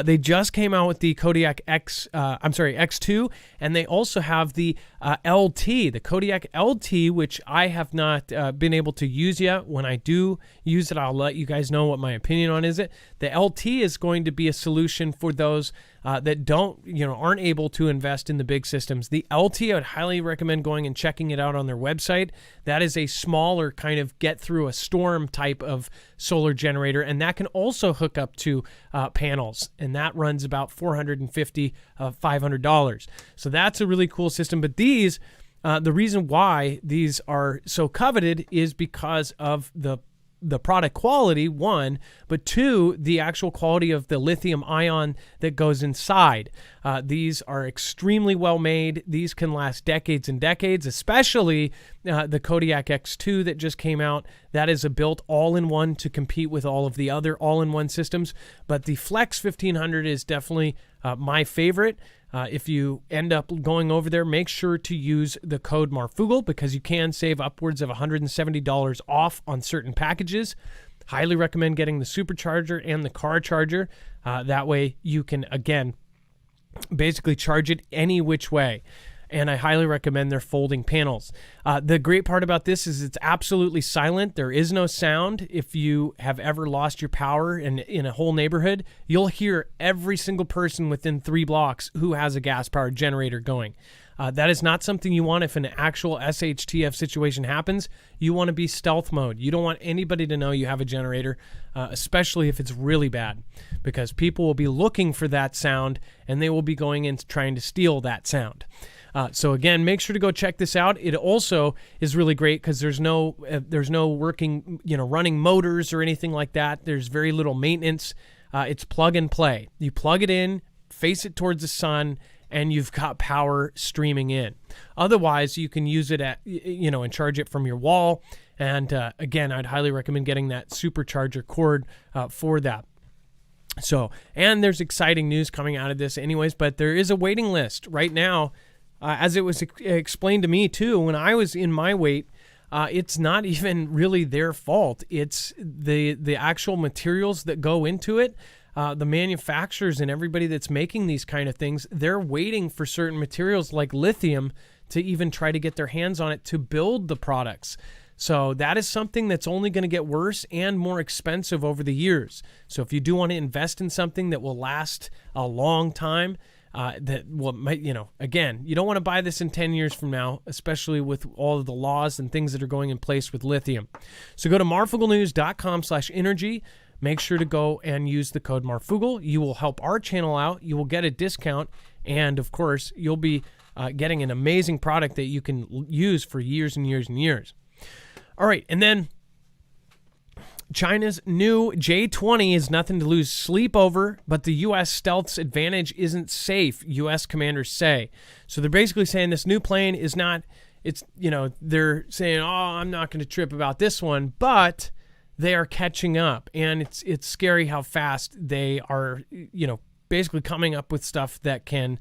They just came out with the Kodiak X2, and they also have the LT, the Kodiak LT, which I have not been able to use yet. When I do use it, I'll let you guys know what my opinion on is it. The LT is going to be a solution for those that aren't able to invest in the big systems. The LT, I would highly recommend going and checking it out on their website. That is a smaller kind of get through a storm type of solar generator, and that can also hook up to panels, and that runs about $450, $500. So that's a really cool system. But these, the reason why these are so coveted is because of the product quality, one, but two, the actual quality of the lithium ion that goes inside. These are extremely well made. These can last decades and decades, especially the Kodiak X2 that just came out. That is a built all-in-one to compete with all of the other all-in-one systems. But the Flex 1500 is definitely my favorite. If you end up going over there, make sure to use the code Marfoogle, because you can save upwards of $170 off on certain packages. Highly recommend getting the supercharger and the car charger. That way you can, again, basically charge it any which way. And I highly recommend their folding panels. The great part about this is it's absolutely silent. There is no sound. If you have ever lost your power in a whole neighborhood, you'll hear every single person within 3 blocks who has a gas-powered generator going. That is not something you want if an actual SHTF situation happens. You want to be stealth mode. You don't want anybody to know you have a generator, especially if it's really bad, because people will be looking for that sound and they will be going in trying to steal that sound. So again, make sure to go check this out. It also is really great because there's no working, running motors or anything like that. There's very little maintenance. It's plug and play. You plug it in, face it towards the sun, and you've got power streaming in. Otherwise, you can use it and charge it from your wall. And again, I'd highly recommend getting that supercharger cord for that. So, and there's exciting news coming out of this anyways, but there is a waiting list right now. As it was explained to me too, when I was in my wait, it's not even really their fault. It's the actual materials that go into it. The manufacturers and everybody that's making these kind of things, they're waiting for certain materials like lithium to even try to get their hands on it to build the products. So that is something that's only going to get worse and more expensive over the years. So if you do want to invest in something that will last a long time, again, you don't want to buy this in 10 years from now, especially with all of the laws and things that are going in place with lithium. So go to marfugglenews.com/energy. Make sure to go and use the code Marfoogle. You will help our channel out. You will get a discount. And of course, you'll be getting an amazing product that you can use for years and years and years. All right. And then China's new J-20 is nothing to lose sleep over, but the U.S. stealth's advantage isn't safe, U.S. commanders say. So they're basically saying this new plane is not, they're saying, I'm not going to trip about this one, but they are catching up, and it's scary how fast they are, basically coming up with stuff that can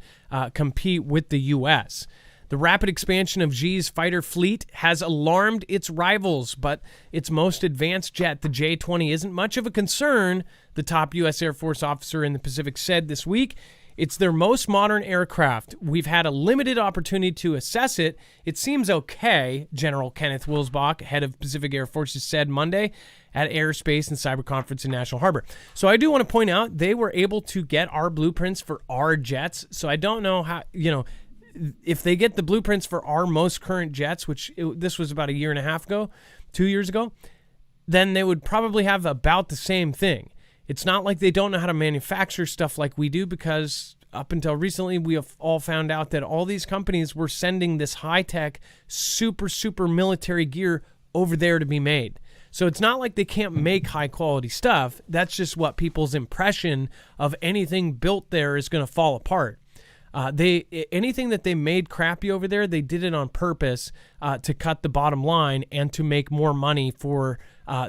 compete with the U.S. The rapid expansion of Xi's fighter fleet has alarmed its rivals, but its most advanced jet, the J-20, isn't much of a concern, the top U.S. Air Force officer in the Pacific said this week. It's their most modern aircraft. We've had a limited opportunity to assess it. It seems okay, General Kenneth Wilsbach, head of Pacific Air Forces, said Monday at Airspace and Cyber Conference in National Harbor. So I do want to point out they were able to get our blueprints for our jets. So I don't know how, if they get the blueprints for our most current jets, this was about a year and a half ago, 2 years ago, then they would probably have about the same thing. It's not like they don't know how to manufacture stuff like we do, because up until recently, we have all found out that all these companies were sending this high-tech, super, super military gear over there to be made. So it's not like they can't make high-quality stuff. That's just what people's impression of anything built there is going to fall apart. Anything that they made crappy over there, they did it on purpose to cut the bottom line and to make more money for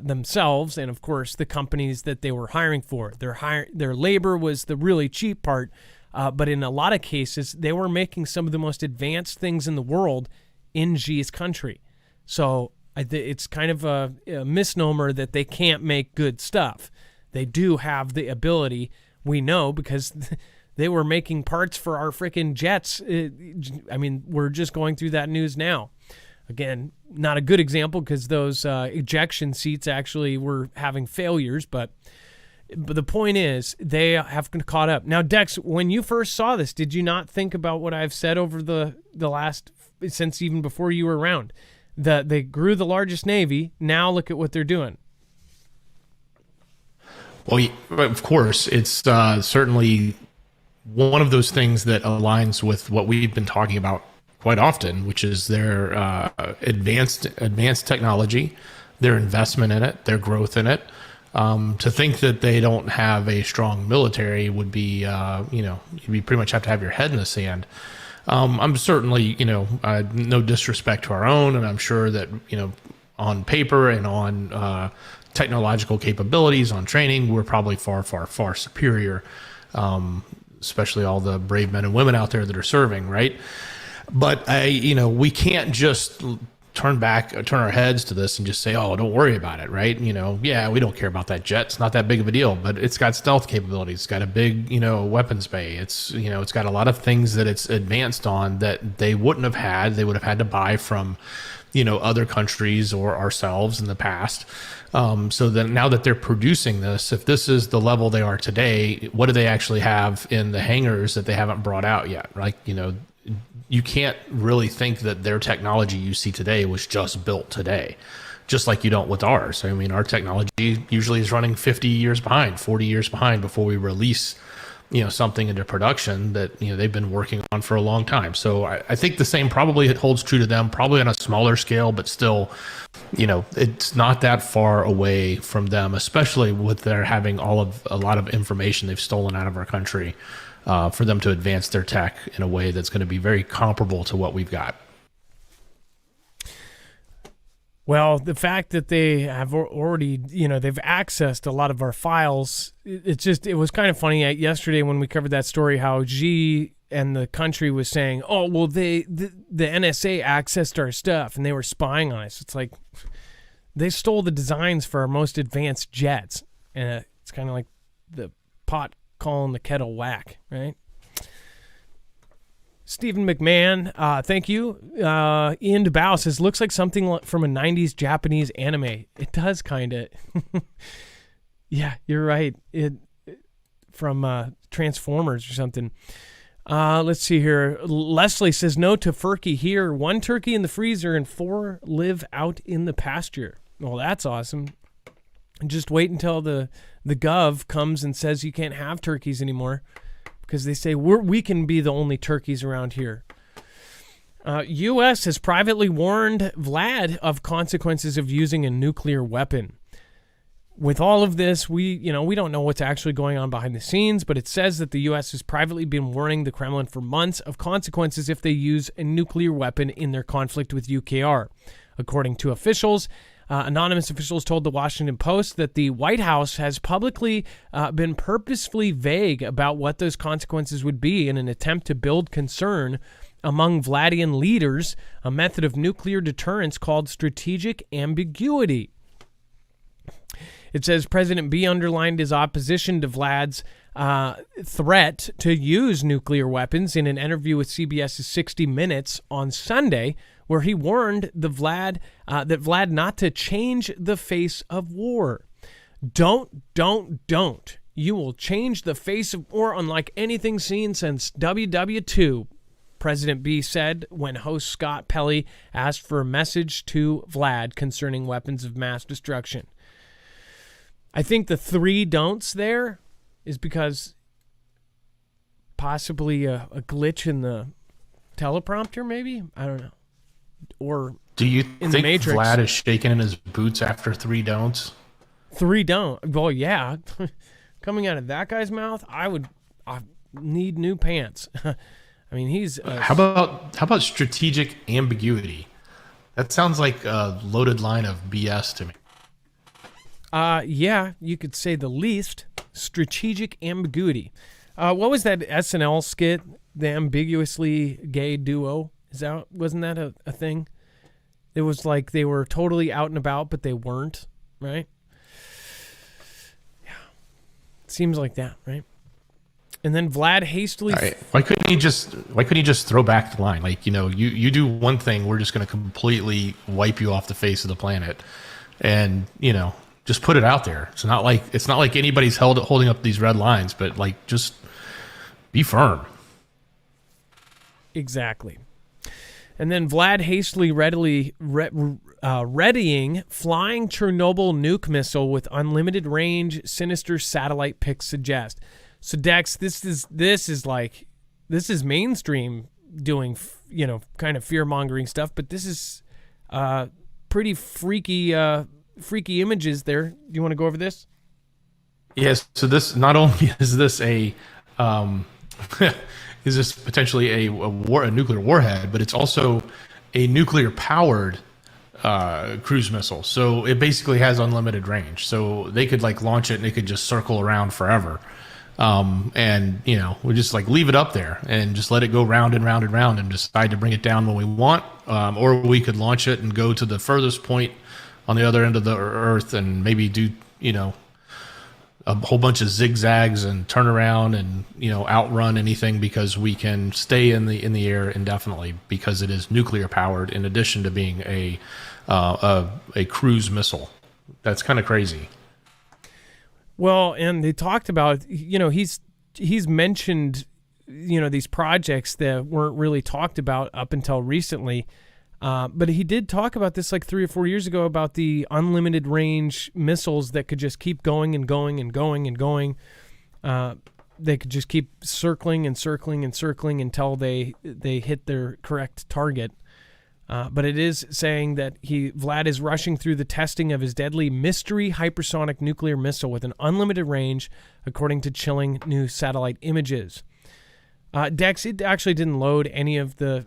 themselves and, of course, the companies that they were hiring for. Their labor was the really cheap part, but in a lot of cases, they were making some of the most advanced things in the world in Xi's country. So it's kind of a misnomer that they can't make good stuff. They do have the ability, we know, because they were making parts for our freaking jets. We're just going through that news now. Again, not a good example because those ejection seats actually were having failures, but the point is they have caught up. Now, Dex, when you first saw this, did you not think about what I've said over the last, since even before you were around? That they grew the largest Navy. Now look at what they're doing. Well, of course, it's certainly one of those things that aligns with what we've been talking about quite often, which is their advanced technology, their investment in it, their growth in it. To think that they don't have a strong military would be, you pretty much have to have your head in the sand. I'm certainly, no disrespect to our own, and I'm sure that, on paper and on technological capabilities, on training, we're probably far, far, far superior. Especially all the brave men and women out there that are serving, right? But we can't just turn our heads to this and just say, oh, don't worry about it, right? Yeah, we don't care about that jet. It's not that big of a deal, but it's got stealth capabilities. It's got a big, weapons bay. It's got a lot of things that it's advanced on that they wouldn't have had. They would have had to buy from, other countries or ourselves in the past. So then now that they're producing this, if this is the level they are today, what do they actually have in the hangars that they haven't brought out yet? Right? You can't really think that their technology you see today was just built today, just like you don't with ours. Our technology usually is running 50 years behind, 40 years behind before we release, something into production that, they've been working on for a long time. So I think the same probably holds true to them, probably on a smaller scale, but still, it's not that far away from them, especially with their having a lot of information they've stolen out of our country, for them to advance their tech in a way that's going to be very comparable to what we've got. Well, the fact that they have already, they've accessed a lot of our files, it was kind of funny yesterday when we covered that story, how Xi and the country was saying, oh, well, the NSA accessed our stuff and they were spying on us. It's like they stole the designs for our most advanced jets. And it's kind of like the pot calling the kettle whack, right? Stephen McMahon, thank you. Ian DeBow says, looks like something from a 90s Japanese anime. It does kind of. Yeah, you're right. From Transformers or something. Let's see here. Leslie says, no tofurkey here. 1 turkey in the freezer and 4 live out in the pasture. Well, that's awesome. Just wait until the gov comes and says you can't have turkeys anymore. Because they say we can be the only turkeys around here. U.S. has privately warned Vlad of consequences of using a nuclear weapon. With all of this, we don't know what's actually going on behind the scenes, but it says that the U.S. has privately been warning the Kremlin for months of consequences if they use a nuclear weapon in their conflict with UKR. According to officials, Anonymous officials told the Washington Post that the White House has publicly been purposefully vague about what those consequences would be in an attempt to build concern among Vladian leaders, a method of nuclear deterrence called strategic ambiguity. It says President B underlined his opposition to Vlad's threat to use nuclear weapons in an interview with CBS's 60 Minutes on Sunday, where he warned that Vlad not to change the face of war. Don't. You will change the face of war unlike anything seen since WW2, President B said when host Scott Pelley asked for a message to Vlad concerning weapons of mass destruction. I think the 3 don'ts there is because possibly a glitch in the teleprompter, maybe? I don't know. Or do you in think the Matrix. Vlad is shaking in his boots after 3 don'ts? 3 don't. Well, yeah. Coming out of that guy's mouth, I need new pants. I mean, he's... How about strategic ambiguity? That sounds like a loaded line of BS to me. Yeah, you could say the least. Strategic ambiguity. What was that SNL skit? The ambiguously gay duo? Wasn't that a thing? It was like they were totally out and about, but they weren't, right? Yeah. Seems like that, right? And then Vlad hastily... All right. Why couldn't he just throw back the line? Like, you do one thing, we're just going to completely wipe you off the face of the planet. And, just put it out there. It's not like anybody's holding up these red lines, but like, just be firm. Exactly. And then Vlad hastily readying flying Chernobyl nuke missile with unlimited range, sinister satellite pics suggest. So Dex, this is mainstream doing, kind of fear-mongering stuff, but this is pretty freaky images there. Do you want to go over this? Yes. So this, not only is this is this potentially a nuclear warhead, but it's also a nuclear powered cruise missile. So it basically has unlimited range. So they could launch it and it could just circle around forever. And we just leave it up there and just let it go round and round and round and decide to bring it down when we want. Or we could launch it and go to the furthest point on the other end of the earth and maybe do, a whole bunch of zigzags and turn around and, outrun anything, because we can stay in the air indefinitely because it is nuclear powered in addition to being a cruise missile. That's kind of crazy. Well, and they talked about, he's mentioned, these projects that weren't really talked about up until recently. But he did talk about this 3 or 4 years ago about the unlimited range missiles that could just keep going and going and going and going. They could just keep circling and circling and circling until they hit their correct target. But it is saying that Vlad is rushing through the testing of his deadly mystery hypersonic nuclear missile with an unlimited range, according to chilling new satellite images. Dex, it actually didn't load any of the...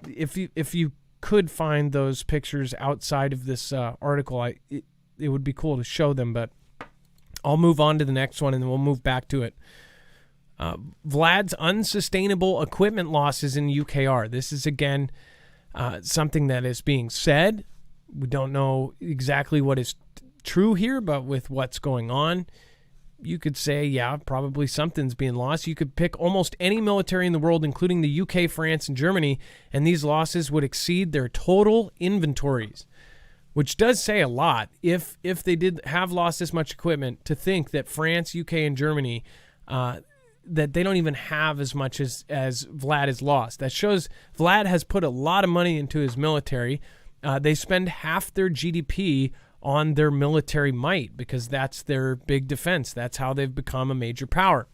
If you could find those pictures outside of this article, it would be cool to show them, but I'll move on to the next one and then we'll move back to it. Vlad's unsustainable equipment losses in UKR. This is, again, something that is being said. We don't know exactly what is true here, but with what's going on, you could say, yeah, probably something's being lost. You could pick almost any military in the world, including the UK, France, and Germany, and these losses would exceed their total inventories, which does say a lot. If they did have lost this much equipment, to think that France, UK, and Germany, that they don't even have as much as Vlad has lost. That shows Vlad has put a lot of money into his military. They spend half their GDP on their military might because that's their big defense. That's how they've become a major power.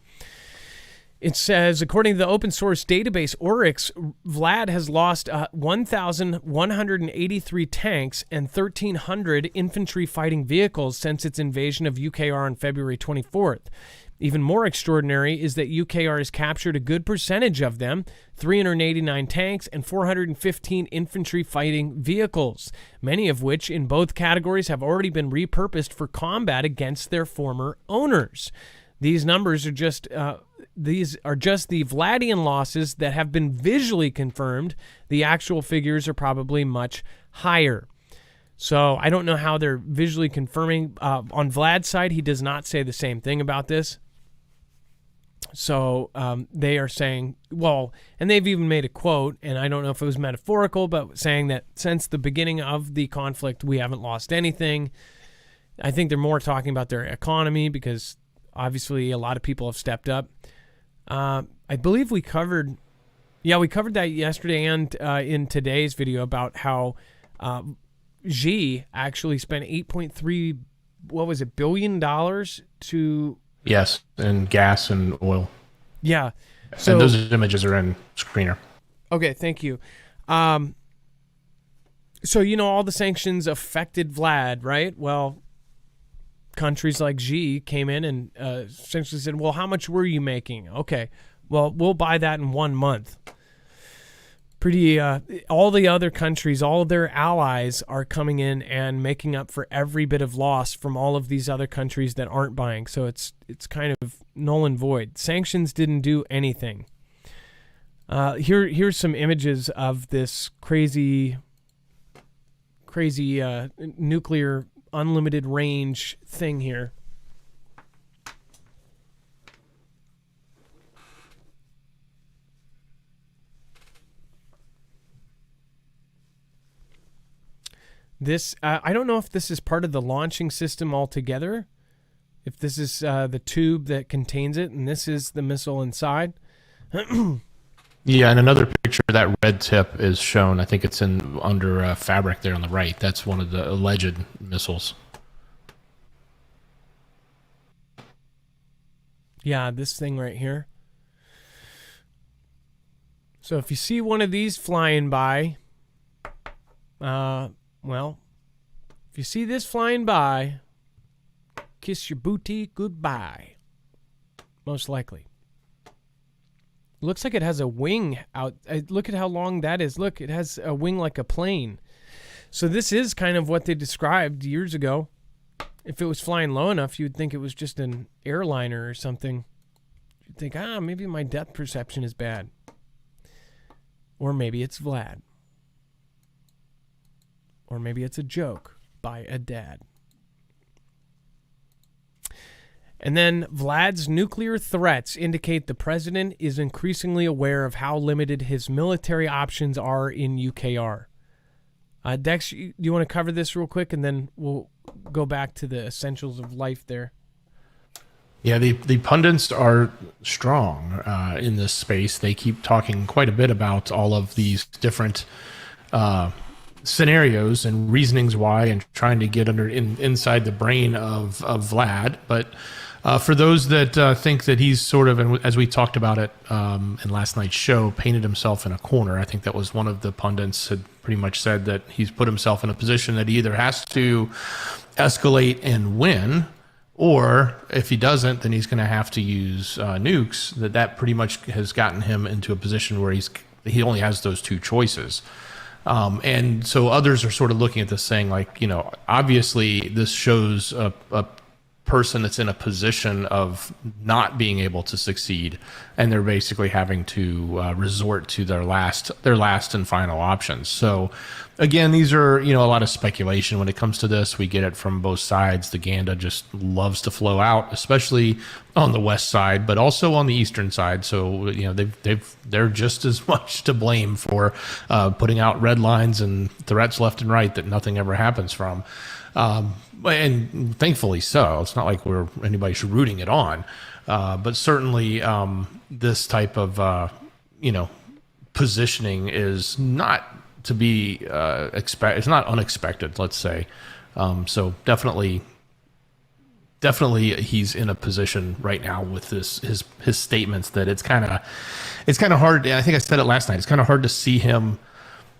It says, according to the open source database Oryx, Vlad has lost 1,183 tanks and 1,300 infantry fighting vehicles since its invasion of UKR on February 24th. Even more extraordinary is that UKR has captured a good percentage of them, 389 tanks and 415 infantry fighting vehicles, many of which in both categories have already been repurposed for combat against their former owners. These numbers are just the Vladian losses that have been visually confirmed. The actual figures are probably much higher. So I don't know how they're visually confirming. On Vlad's side, he does not say the same thing about this. So they are saying, well, and they've even made a quote, and I don't know if it was metaphorical, but saying that since the beginning of the conflict, we haven't lost anything. I think they're more talking about their economy because obviously a lot of people have stepped up. I believe we covered that yesterday and in today's video about how Xi actually spent $8.3 billion to... Yes, and gas and oil. Yeah. So and those images are in screener. Okay, thank you. So, all the sanctions affected Vlad, right? Well, countries like Xi came in and essentially said, well, how much were you making? Okay, well, we'll buy that in 1 month. All the other countries, all of their allies are coming in and making up for every bit of loss from all of these other countries that aren't buying. So it's kind of null and void. Sanctions didn't do anything. Here's some images of this crazy nuclear unlimited range thing here. This, I don't know if this is part of the launching system altogether, if this is the tube that contains it, and this is the missile inside. Yeah, and another picture, that red tip is shown. I think it's under fabric there on the right. That's one of the alleged missiles. Yeah, this thing right here. So if you see one of these flying by, well, if you see this flying by, kiss your booty goodbye. Most likely. Looks like it has a wing out. Look at how long that is. Look, it has a wing like a plane. So this is kind of what they described years ago. If it was flying low enough, you'd think it was just an airliner or something. You'd think, maybe my depth perception is bad. Or maybe it's Vlad. Or maybe it's a joke by a dad. And then Vlad's nuclear threats indicate the president is increasingly aware of how limited his military options are in UKR. Dex, do you want to cover this real quick, and then we'll go back to the essentials of life there? Yeah, the pundits are strong in this space. They keep talking quite a bit about all of these different scenarios and reasonings why, and trying to get inside the brain of Vlad. But for those that think that he's sort of, and as we talked about it in last night's show, painted himself in a corner. I think that was one of the pundits had pretty much said that he's put himself in a position that he either has to escalate and win, or if he doesn't, then he's going to have to use nukes. That pretty much has gotten him into a position where he only has those two choices. And so others are sort of looking at this saying, like, obviously this shows a person that's in a position of not being able to succeed, and they're basically having to resort to their last and final options. So again, these are, a lot of speculation when it comes to this. We get it from both sides. The Ganda just loves to flow out, especially on the west side, but also on the eastern side. So, they're just as much to blame for putting out red lines and threats left and right that nothing ever happens from. And thankfully so. It's not like anybody's rooting it on. But certainly this type of, positioning is not to be it's not unexpected, let's say. So definitely he's in a position right now with his statements that it's kind of hard. I think I said it last night. It's kind of hard to see him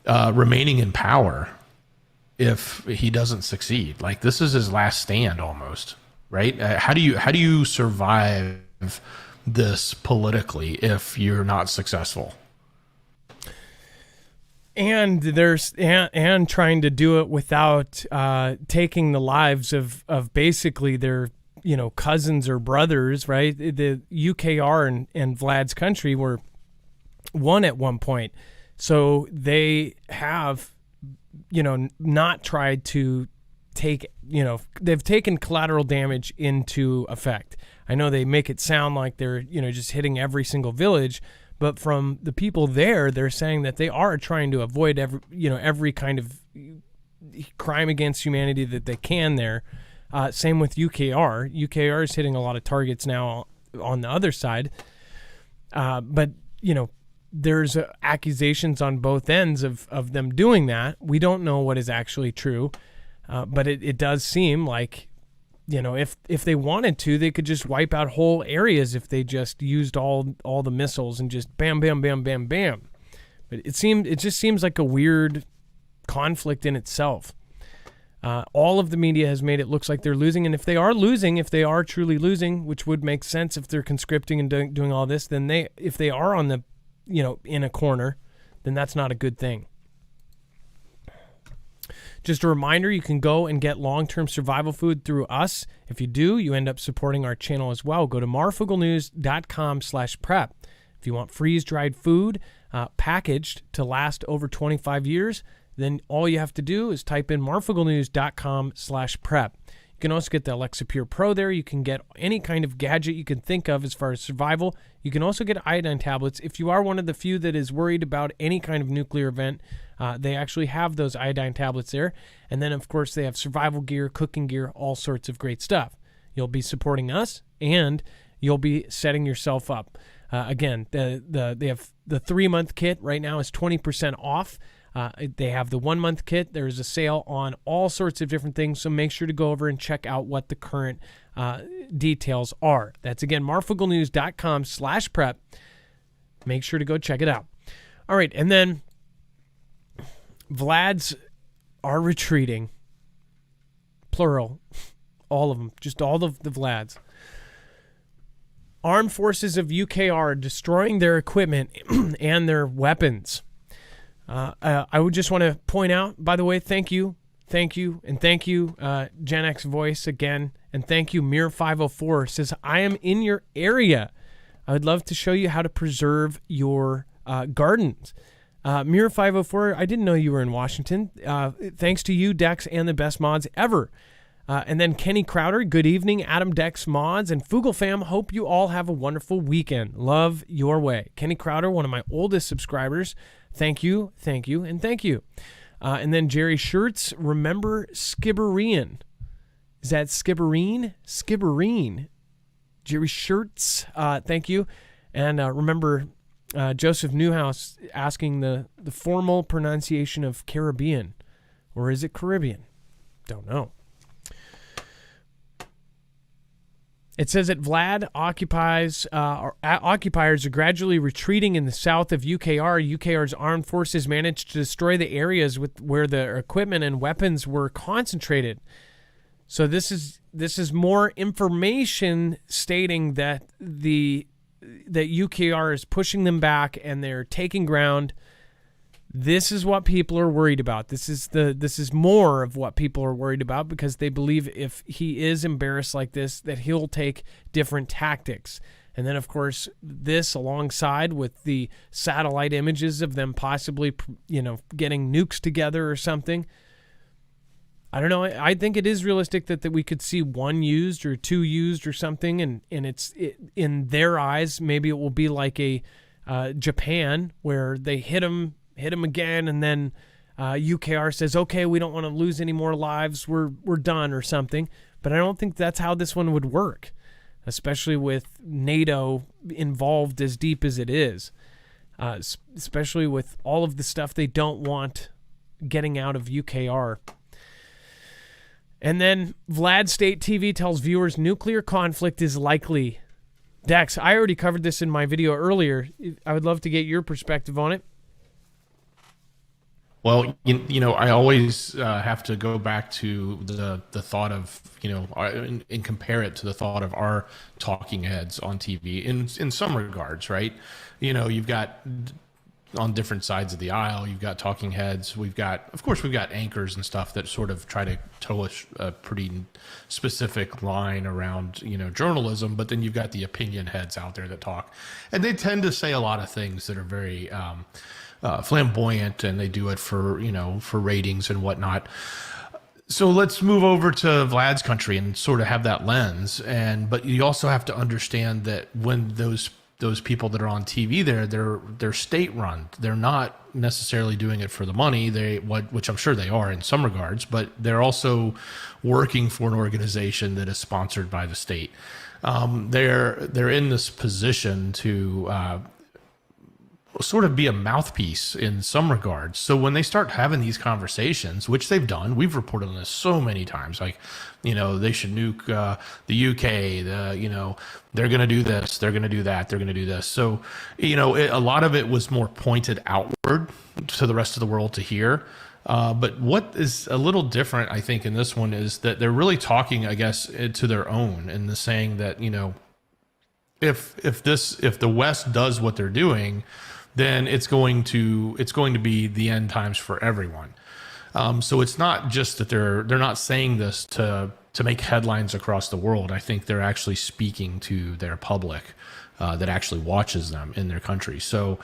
remaining in power if he doesn't succeed. Like, this is his last stand almost, right? How do you survive this politically if you're not successful. And there's and trying to do it without taking the lives of basically their cousins or brothers, right? The UKR and Vlad's country were one at one point, so they have not tried to take they've taken collateral damage into effect. I know they make it sound like they're just hitting every single village. But from the people there, they're saying that they are trying to avoid every kind of crime against humanity that they can there. Same with UKR. UKR is hitting a lot of targets now on the other side. But there's accusations on both ends of them doing that. We don't know what is actually true. But it does seem like, if they wanted to, they could just wipe out whole areas if they just used all the missiles and just bam, bam, bam, bam, bam. But it just seems like a weird conflict in itself. All of the media has made it look like they're losing, and if they are truly losing, which would make sense if they're conscripting and doing all this, then if they are on the, in a corner, then that's not a good thing. Just a reminder, you can go and get long-term survival food through us. If you do, you end up supporting our channel as well. Go to marfooglenews.com/prep. If you want freeze-dried food packaged to last over 25 years, then all you have to do is type in marfooglenews.com/prep. You can also get the Alexa Pure Pro there. You can get any kind of gadget you can think of as far as survival. You can also get iodine tablets. If you are one of the few that is worried about any kind of nuclear event, they actually have those iodine tablets there. And then, of course, they have survival gear, cooking gear, all sorts of great stuff. You'll be supporting us, and you'll be setting yourself up. Again, they have the 3-month kit right now is 20% off. They have the 1-month kit. There's a sale on all sorts of different things, so make sure to go over and check out what the current details are. That's, again, marfooglenews.com/prep. Make sure to go check it out. All right, and then Vlads are retreating. Plural. All of them. Just all of the Vlads. Armed forces of UKR are destroying their equipment and their weapons. I would just want to point out, by the way, thank you, and thank you, Gen X Voice again, and thank you, Mir504 says, I am in your area. I would love to show you how to preserve your gardens. Mir504, I didn't know you were in Washington. Thanks to you, Dex, and the best mods ever. And then Kenny Crowder, good evening, Adam, Dex, mods, and Foogle fam. Hope you all have a wonderful weekend. Love your way. Kenny Crowder, one of my oldest subscribers. Thank you, and thank you. And then Jerry Shirts, remember Skibbereen. Is that Skibbereen? Skibbereen. Jerry Shirts, thank you. And remember Joseph Newhouse asking the formal pronunciation of Caribbean. Or is it Caribbean? Don't know. It says that Vlad occupiers are gradually retreating in the south of UKR. UKR's armed forces managed to destroy the areas where the equipment and weapons were concentrated. So this is more information stating that that UKR is pushing them back and they're taking ground. This is what people are worried about. This is more of what people are worried about because they believe if he is embarrassed like this, that he'll take different tactics. And then, of course, this alongside with the satellite images of them possibly, getting nukes together or something. I don't know. I think it is realistic that we could see 1 used or 2 used or something. And in their eyes, maybe it will be like a Japan where they hit him again, and then UKR says, okay, we don't want to lose any more lives, we're done or something. But I don't think that's how this one would work, especially with NATO involved as deep as it is, especially with all of the stuff they don't want getting out of UKR. And then Vlad State TV tells viewers nuclear conflict is likely. Dex, I already covered this in my video earlier. I would love to get your perspective on it. Well, I always have to go back to the thought of, and compare it to the thought of our talking heads on TV in some regards, right? You've got on different sides of the aisle, you've got talking heads. Of course, we've got anchors and stuff that sort of try to toe a pretty specific line around, journalism. But then you've got the opinion heads out there that talk, and they tend to say a lot of things that are very flamboyant, and they do it for ratings and whatnot. So let's move over to Vlad's country and sort of have that lens. But you also have to understand that when those people that are on TV they're state run. They're not necessarily doing it for the money. Which I'm sure they are in some regards, but they're also working for an organization that is sponsored by the state. They're in this position to sort of be a mouthpiece in some regards. So when they start having these conversations, which they've done, we've reported on this so many times, like, they should nuke the UK, they're going to do this, they're going to do that, they're going to do this. So, a lot of it was more pointed outward to the rest of the world to hear. But what is a little different, I think, in this one is that they're really talking, I guess, to their own, and the saying that, if the West does what they're doing, then it's going to be the end times for everyone. So it's not just that they're not saying this to make headlines across the world. I think they're actually speaking to their public that actually watches them in their country. So,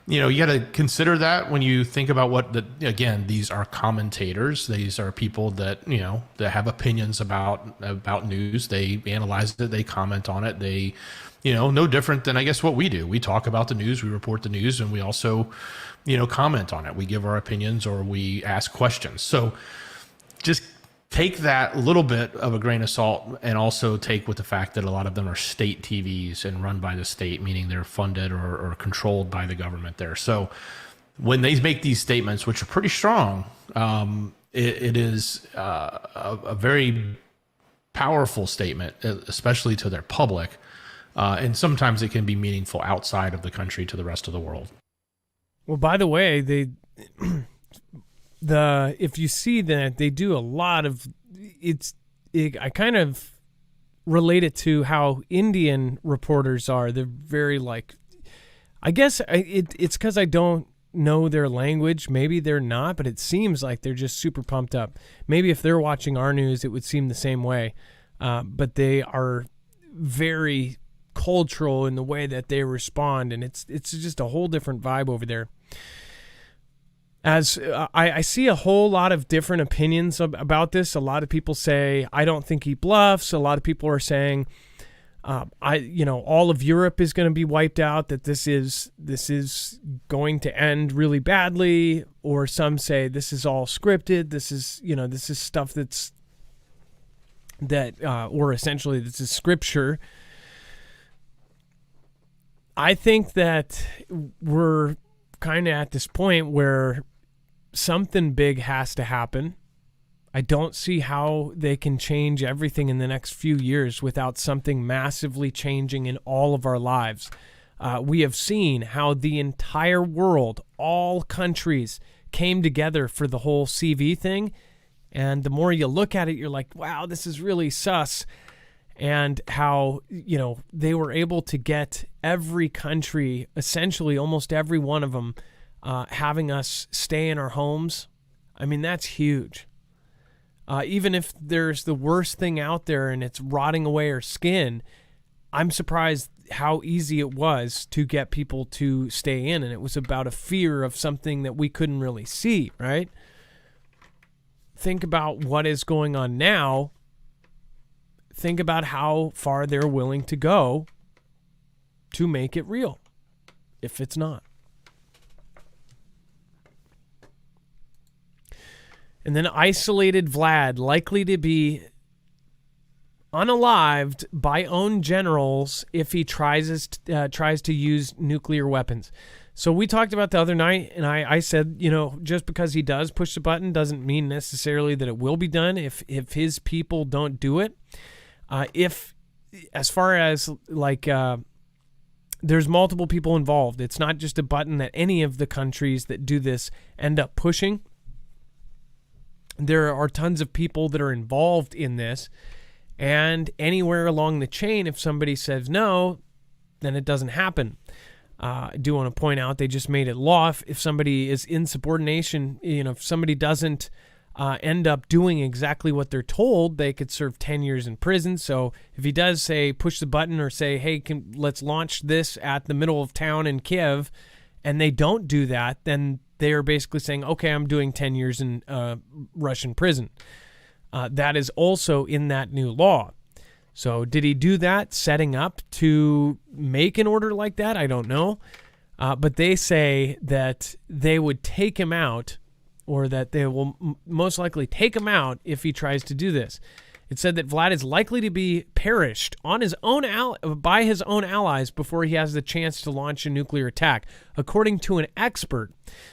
you got to consider that when you think about again, these are commentators. These are people that, that have opinions about news. They analyze it, they comment on it. They, no different than, I guess, what we do. We talk about the news, we report the news, and we also, comment on it. We give our opinions or we ask questions. So just take that little bit of a grain of salt, and also take with the fact that a lot of them are state TVs and run by the state, meaning they're funded or controlled by the government there. So when they make these statements, which are pretty strong, it is a very powerful statement, especially to their public. And sometimes it can be meaningful outside of the country to the rest of the world. Well, by the way, if you see that they do a lot of I kind of relate it to how Indian reporters are. They're very I guess it's because I don't know their language. Maybe they're not, but it seems like they're just super pumped up. Maybe if they're watching our news, it would seem the same way. But they are very cultural in the way that they respond, and it's just a whole different vibe over there. As I see a whole lot of different opinions about this. A lot of people say, I don't think he bluffs. A lot of people are saying, all of Europe is going to be wiped out, that this is going to end really badly. Or some say this is all scripted. This is stuff or essentially this is scripture. I think that we're kind of at this point where something big has to happen. I don't see how they can change everything in the next few years without something massively changing in all of our lives. We have seen how the entire world, all countries, came together for the whole CV thing. And the more you look at it, you're like, wow, this is really sus. And how, they were able to get every country, essentially almost every one of them, having us stay in our homes. I mean, that's huge. Even if there's the worst thing out there and it's rotting away our skin, I'm surprised how easy it was to get people to stay in. And it was about a fear of something that we couldn't really see, right? Think about what is going on now. Think about how far they're willing to go to make it real, if it's not. And then isolated Vlad, likely to be unalived by own generals if he tries to use nuclear weapons. So we talked about the other night, and I said, just because he does push the button doesn't mean necessarily that it will be done if his people don't do it. As far as there's multiple people involved. It's not just a button that any of the countries that do this end up pushing. There are tons of people that are involved in this, and anywhere along the chain, if somebody says no, then it doesn't happen. I do want to point out they just made it law. If somebody is insubordination, if somebody doesn't end up doing exactly what they're told, they could serve 10 years in prison. So if he does say push the button or say, hey, let's launch this at the middle of town in Kiev, and they don't do that, then they are basically saying, okay, I'm doing 10 years in Russian prison. That is also in that new law. So did he do that setting up to make an order like that? I don't know. But they say that they would take him out, or that they will most likely take him out if he tries to do this. It said that Vlad is likely to be perished on his own by his own allies before he has the chance to launch a nuclear attack. According to an expert,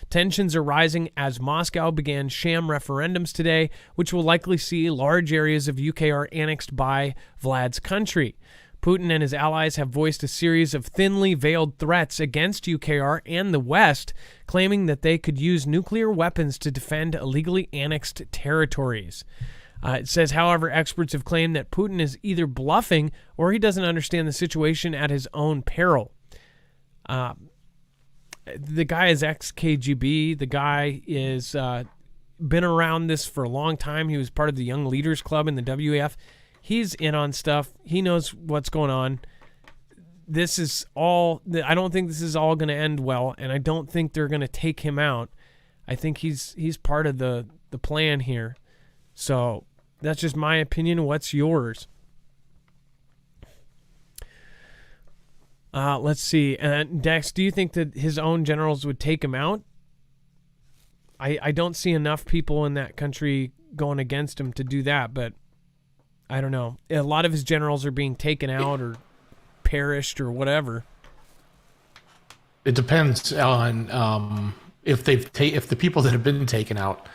tensions are rising as Moscow began sham referendums today, which will likely see large areas of UKR annexed by Vlad's country. Putin and his allies have voiced a series of thinly veiled threats against UKR and the West, claiming that they could use nuclear weapons to defend illegally annexed territories. It says, however, experts have claimed that Putin is either bluffing or he doesn't understand the situation at his own peril. The guy is ex-KGB. The guy is been around this for a long time. He was part of the Young Leaders Club in the WEF. He's in on stuff. He knows what's going on. This is all. I don't think this is all going to end well, and I don't think they're going to take him out. I think he's part of the plan here. So that's just my opinion. What's yours? Let's see. Dex, do you think that his own generals would take him out? I don't see enough people in that country going against him to do that, but I don't know. A lot of his generals are being taken out or perished or whatever. It depends on if the people that have been taken out,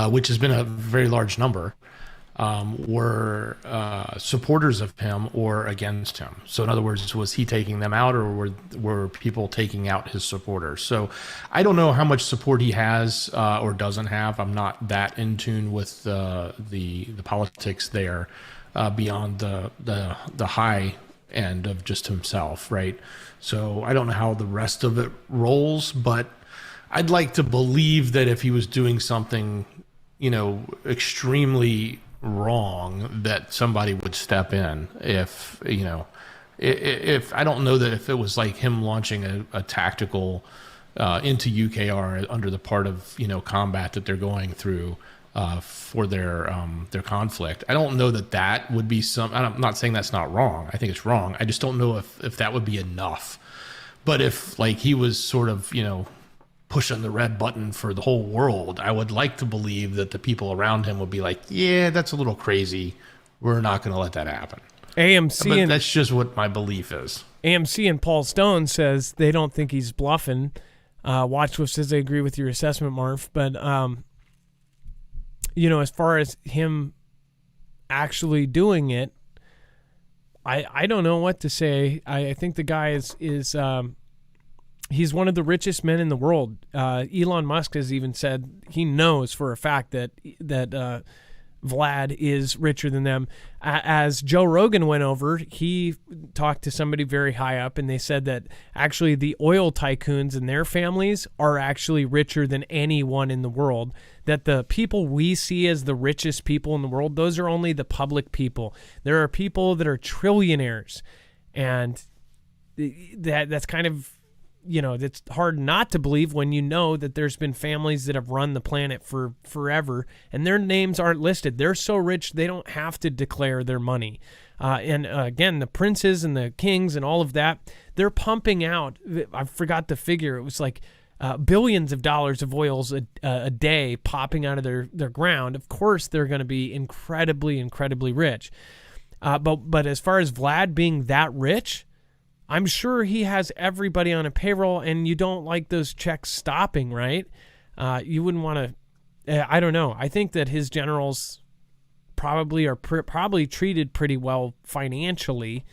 which has been a very large number, were supporters of him or against him. So in other words, was he taking them out, or were people taking out his supporters? So I don't know how much support he has or doesn't have. I'm not that in tune with the politics there beyond the high end of just himself, right? So I don't know how the rest of it rolls, but I'd like to believe that if he was doing something, extremely wrong, that somebody would step in. If I don't know that if it was like him launching a tactical into UKR under the part of combat that they're going through for their conflict, I don't know that would be I'm not saying that's not wrong. I think it's wrong. I just don't know if that would be enough. But if like he was sort of pushing the red button for the whole world, I would like to believe that the people around him would be like, yeah, that's a little crazy. We're not going to let that happen. But that's just what my belief is. AMC and Paul Stone says they don't think he's bluffing. Watchwolf says they agree with your assessment, Marv. But, as far as him actually doing it, I don't know what to say. I think the guy is he's one of the richest men in the world. Elon Musk has even said he knows for a fact that Vlad is richer than them. As Joe Rogan went over, he talked to somebody very high up, and they said that actually the oil tycoons and their families are actually richer than anyone in the world. That the people we see as the richest people in the world, those are only the public people. There are people that are trillionaires, and that's kind of, that's hard not to believe when you know that there's been families that have run the planet for forever, and their names aren't listed. They're so rich they don't have to declare their money. Again, the princes and the kings and all of that, they're pumping out, I forgot the figure, it was like billions of dollars of oils a day popping out of their ground. Of course, they're going to be incredibly, incredibly rich. But as far as Vlad being that rich, I'm sure he has everybody on a payroll, and you don't like those checks stopping, right? You wouldn't want to. I don't know. I think that his generals probably are probably treated pretty well financially.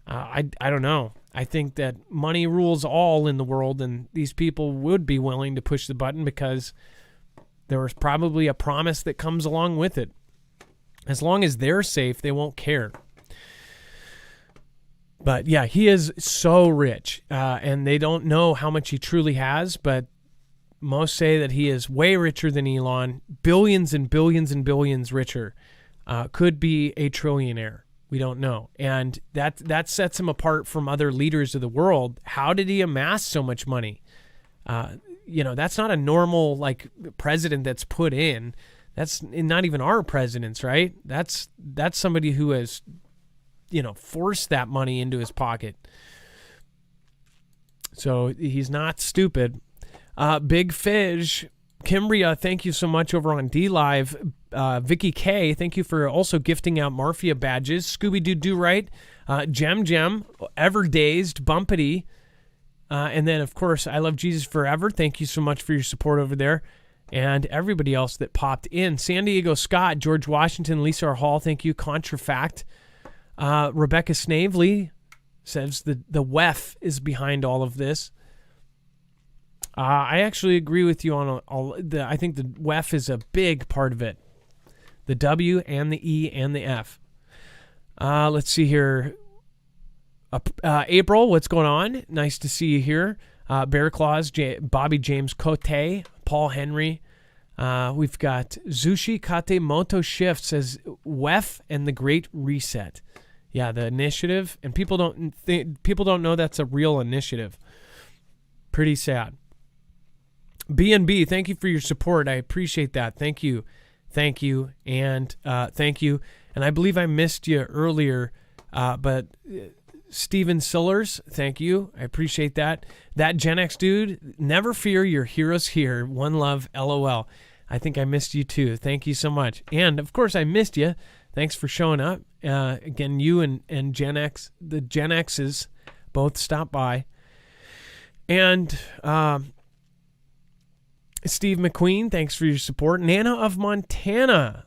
I don't know. I think that money rules all in the world, and these people would be willing to push the button because There was probably a promise that comes along with it. As long as they're safe, they won't care. But yeah, he is so rich, and they don't know how much he truly has, but most say that he is way richer than Elon, billions and billions and billions richer, could be a trillionaire. We don't know. And that sets him apart from other leaders of the world. How did he amass so much money? That's not a normal like president that's put in. That's not even our presidents, right? That's somebody who has, forced that money into his pocket. So he's not stupid. Big Fish, Kimbria, thank you so much over on DLive. Vicky K, thank you for also gifting out Marfia badges. Scooby-Doo Do-Right, Gem, Ever Dazed, Bumpity, and then, of course, I Love Jesus Forever. Thank you so much for your support over there. And everybody else that popped in. San Diego Scott, George Washington, Lisa R. Hall, thank you. Contrafact. Rebecca Snavely says the WEF is behind all of this. I actually agree with you on I think the WEF is a big part of it. The W and the E and the F. Let's see here. April, what's going on? Nice to see you here. Bear Claws, Bobby James Cote, Paul Henry. We've got Zushi Kate Moto Shift says WEF and the Great Reset. Yeah, the initiative, and people don't know that's a real initiative. Pretty sad. B&B, thank you for your support. I appreciate that. Thank you, and thank you. And I believe I missed you earlier, but Steven Sillers, thank you. I appreciate that. That Gen X dude, never fear, your heroes here. One love, LOL. I think I missed you too. Thank you so much. And of course I missed you. Thanks for showing up. Again, you and Gen X, the Gen X's both stopped by. And Steve McQueen, thanks for your support. Nana of Montana,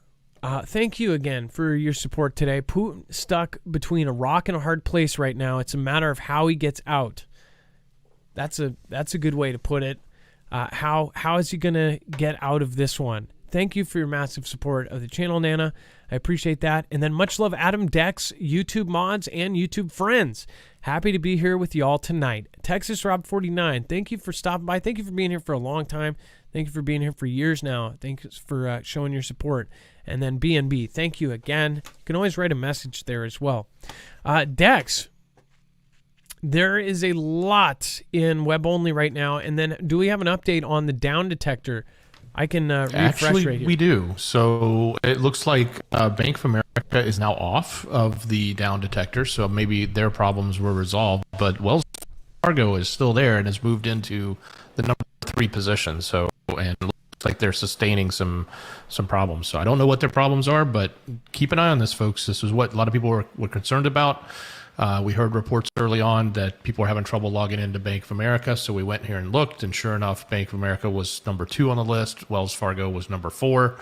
thank you again for your support today. Putin stuck between a rock and a hard place right now. It's a matter of how he gets out. That's a good way to put it. How is he going to get out of this one? Thank you for your massive support of the channel, Nana. I appreciate that. And then much love, Adam Dex, YouTube mods, and YouTube friends. Happy to be here with you all tonight. Texas Rob 49, thank you for stopping by. Thank you for being here for a long time. Thank you for being here for years now. Thanks for showing your support. And then B&B, thank you again. You can always write a message there as well. Dex, there is a lot in web only right now. And then do we have an update on the down detector? I can refresh Actually, right here. We do. So it looks like Bank of America is now off of the down detector, so maybe their problems were resolved. But Wells Fargo is still there and has moved into the number 3 position. So, and it looks like they're sustaining some problems. So I don't know what their problems are, but keep an eye on this, folks. This is what a lot of people were concerned about. We heard reports early on that people were having trouble logging into Bank of America, so we went here and looked, and sure enough, Bank of America was number 2 on the list. Wells Fargo was number 4.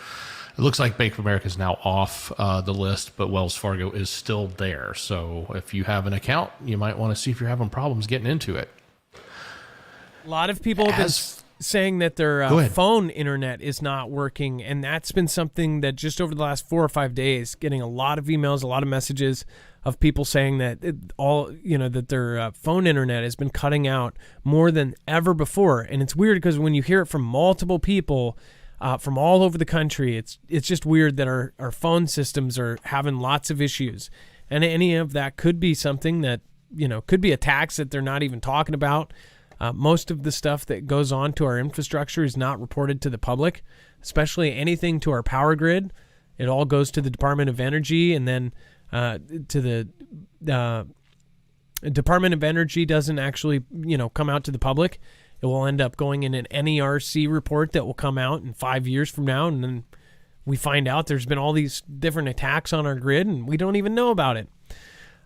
It looks like Bank of America is now off the list, but Wells Fargo is still there. So if you have an account, you might want to see if you're having problems getting into it. A lot of people have been saying that their phone internet is not working, and that's been something that just over the last 4 or 5 days, getting a lot of emails, a lot of messages of people saying that that their phone internet has been cutting out more than ever before. And it's weird because when you hear it from multiple people from all over the country, it's just weird that our phone systems are having lots of issues. And any of that could be something that, could be attacks that they're not even talking about. Most of the stuff that goes on to our infrastructure is not reported to the public, especially anything to our power grid. It all goes to the Department of Energy, and then to the Department of Energy doesn't actually, come out to the public. It will end up going in an NERC report that will come out in 5 years from now, and then we find out there's been all these different attacks on our grid, and we don't even know about it.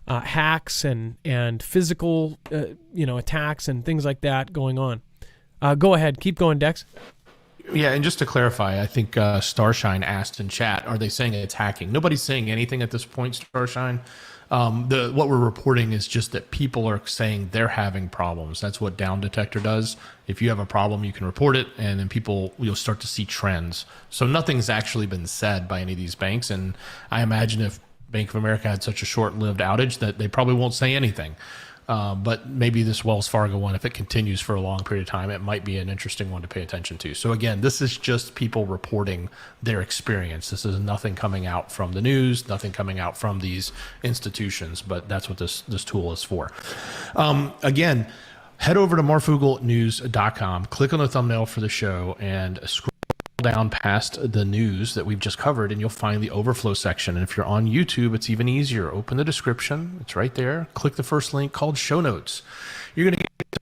Hacks and physical, attacks and things like that going on. Go ahead. Keep going, Dex. Yeah, and just to clarify, I think Starshine asked in chat, are they saying it's hacking? Nobody's saying anything at this point, Starshine. What we're reporting is just that people are saying they're having problems. That's what Down Detector does. If you have a problem, you can report it, and then you'll start to see trends. So nothing's actually been said by any of these banks, and I imagine if Bank of America had such a short-lived outage that they probably won't say anything. But maybe this Wells Fargo one, if it continues for a long period of time, it might be an interesting one to pay attention to. So again, this is just people reporting their experience. This is nothing coming out from the news, nothing coming out from these institutions, but that's what this tool is for. Again, head over to marfooglenews.com, click on the thumbnail for the show, and scroll down past the news that we've just covered, and you'll find the overflow section. And if you're on YouTube, it's even easier. Open the description. It's right there. Click the first link called show notes. You're going to get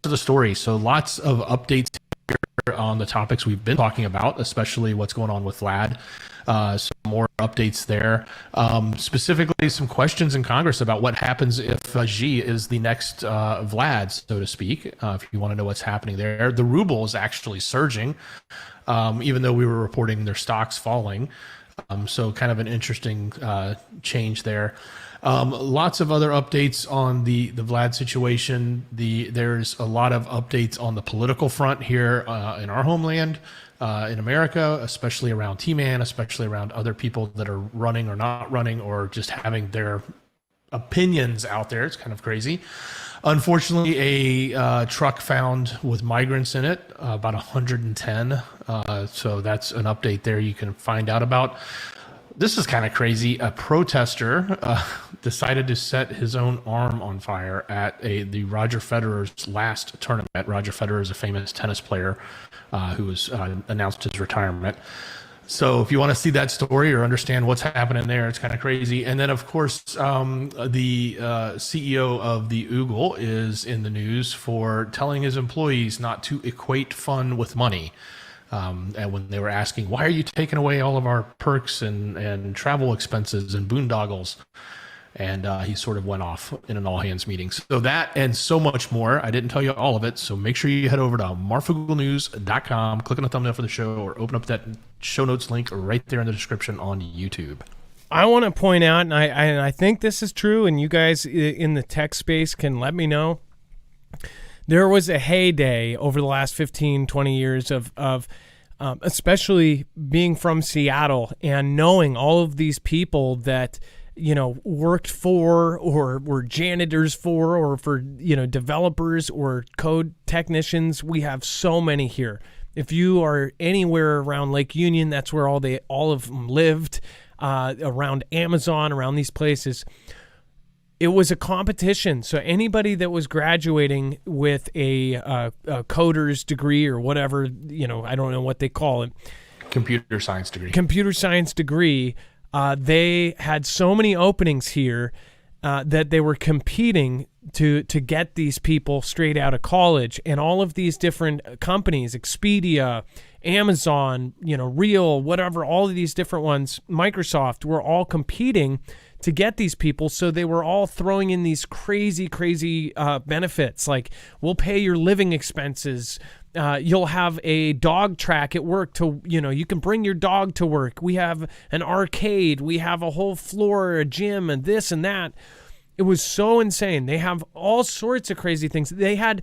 to the story. So lots of updates here on the topics we've been talking about, especially what's going on with Vlad. Some more updates there. Specifically, some questions in Congress about what happens if Xi is the next Vlad, so to speak. If you want to know what's happening there, the ruble is actually surging, even though we were reporting their stocks falling. So kind of an interesting change there. Lots of other updates on the Vlad situation. There's a lot of updates on the political front here in our homeland. In America, especially around T-Man, especially around other people that are running or not running or just having their opinions out there. It's kind of crazy. Unfortunately, a truck found with migrants in it, about 110. So that's an update there you can find out about. This is kind of crazy. A protester decided to set his own arm on fire at the Roger Federer's last tournament. Roger Federer is a famous tennis player who was announced his retirement. So if you want to see that story or understand what's happening there, it's kind of crazy. And then, of course, the CEO of the Oogle is in the news for telling his employees not to equate fun with money. And when they were asking, why are you taking away all of our perks and travel expenses and boondoggles? And he sort of went off in an all-hands meeting. So that and so much more. I didn't tell you all of it, so make sure you head over to marfooglenews.com, click on the thumbnail for the show, or open up that show notes link right there in the description on YouTube. I want to point out, and I think this is true, and you guys in the tech space can let me know, there was a heyday over the last 15, 20 years of especially being from Seattle and knowing all of these people that worked for or were janitors for or for, developers or code technicians. We have so many here. If you are anywhere around Lake Union, that's where all of them lived, around Amazon, around these places. It was a competition. So anybody that was graduating with a coder's degree or whatever, I don't know what they call it. Computer science degree. They had so many openings here that they were competing to get these people straight out of college. And all of these different companies, Expedia, Amazon, Real, whatever, all of these different ones, Microsoft, were all competing to get these people. So they were all throwing in these crazy benefits, like we'll pay your living expenses. You'll have a dog track at work you can bring your dog to work. We have an arcade. We have a whole floor, a gym, and this and that. It was so insane. They have all sorts of crazy things. They had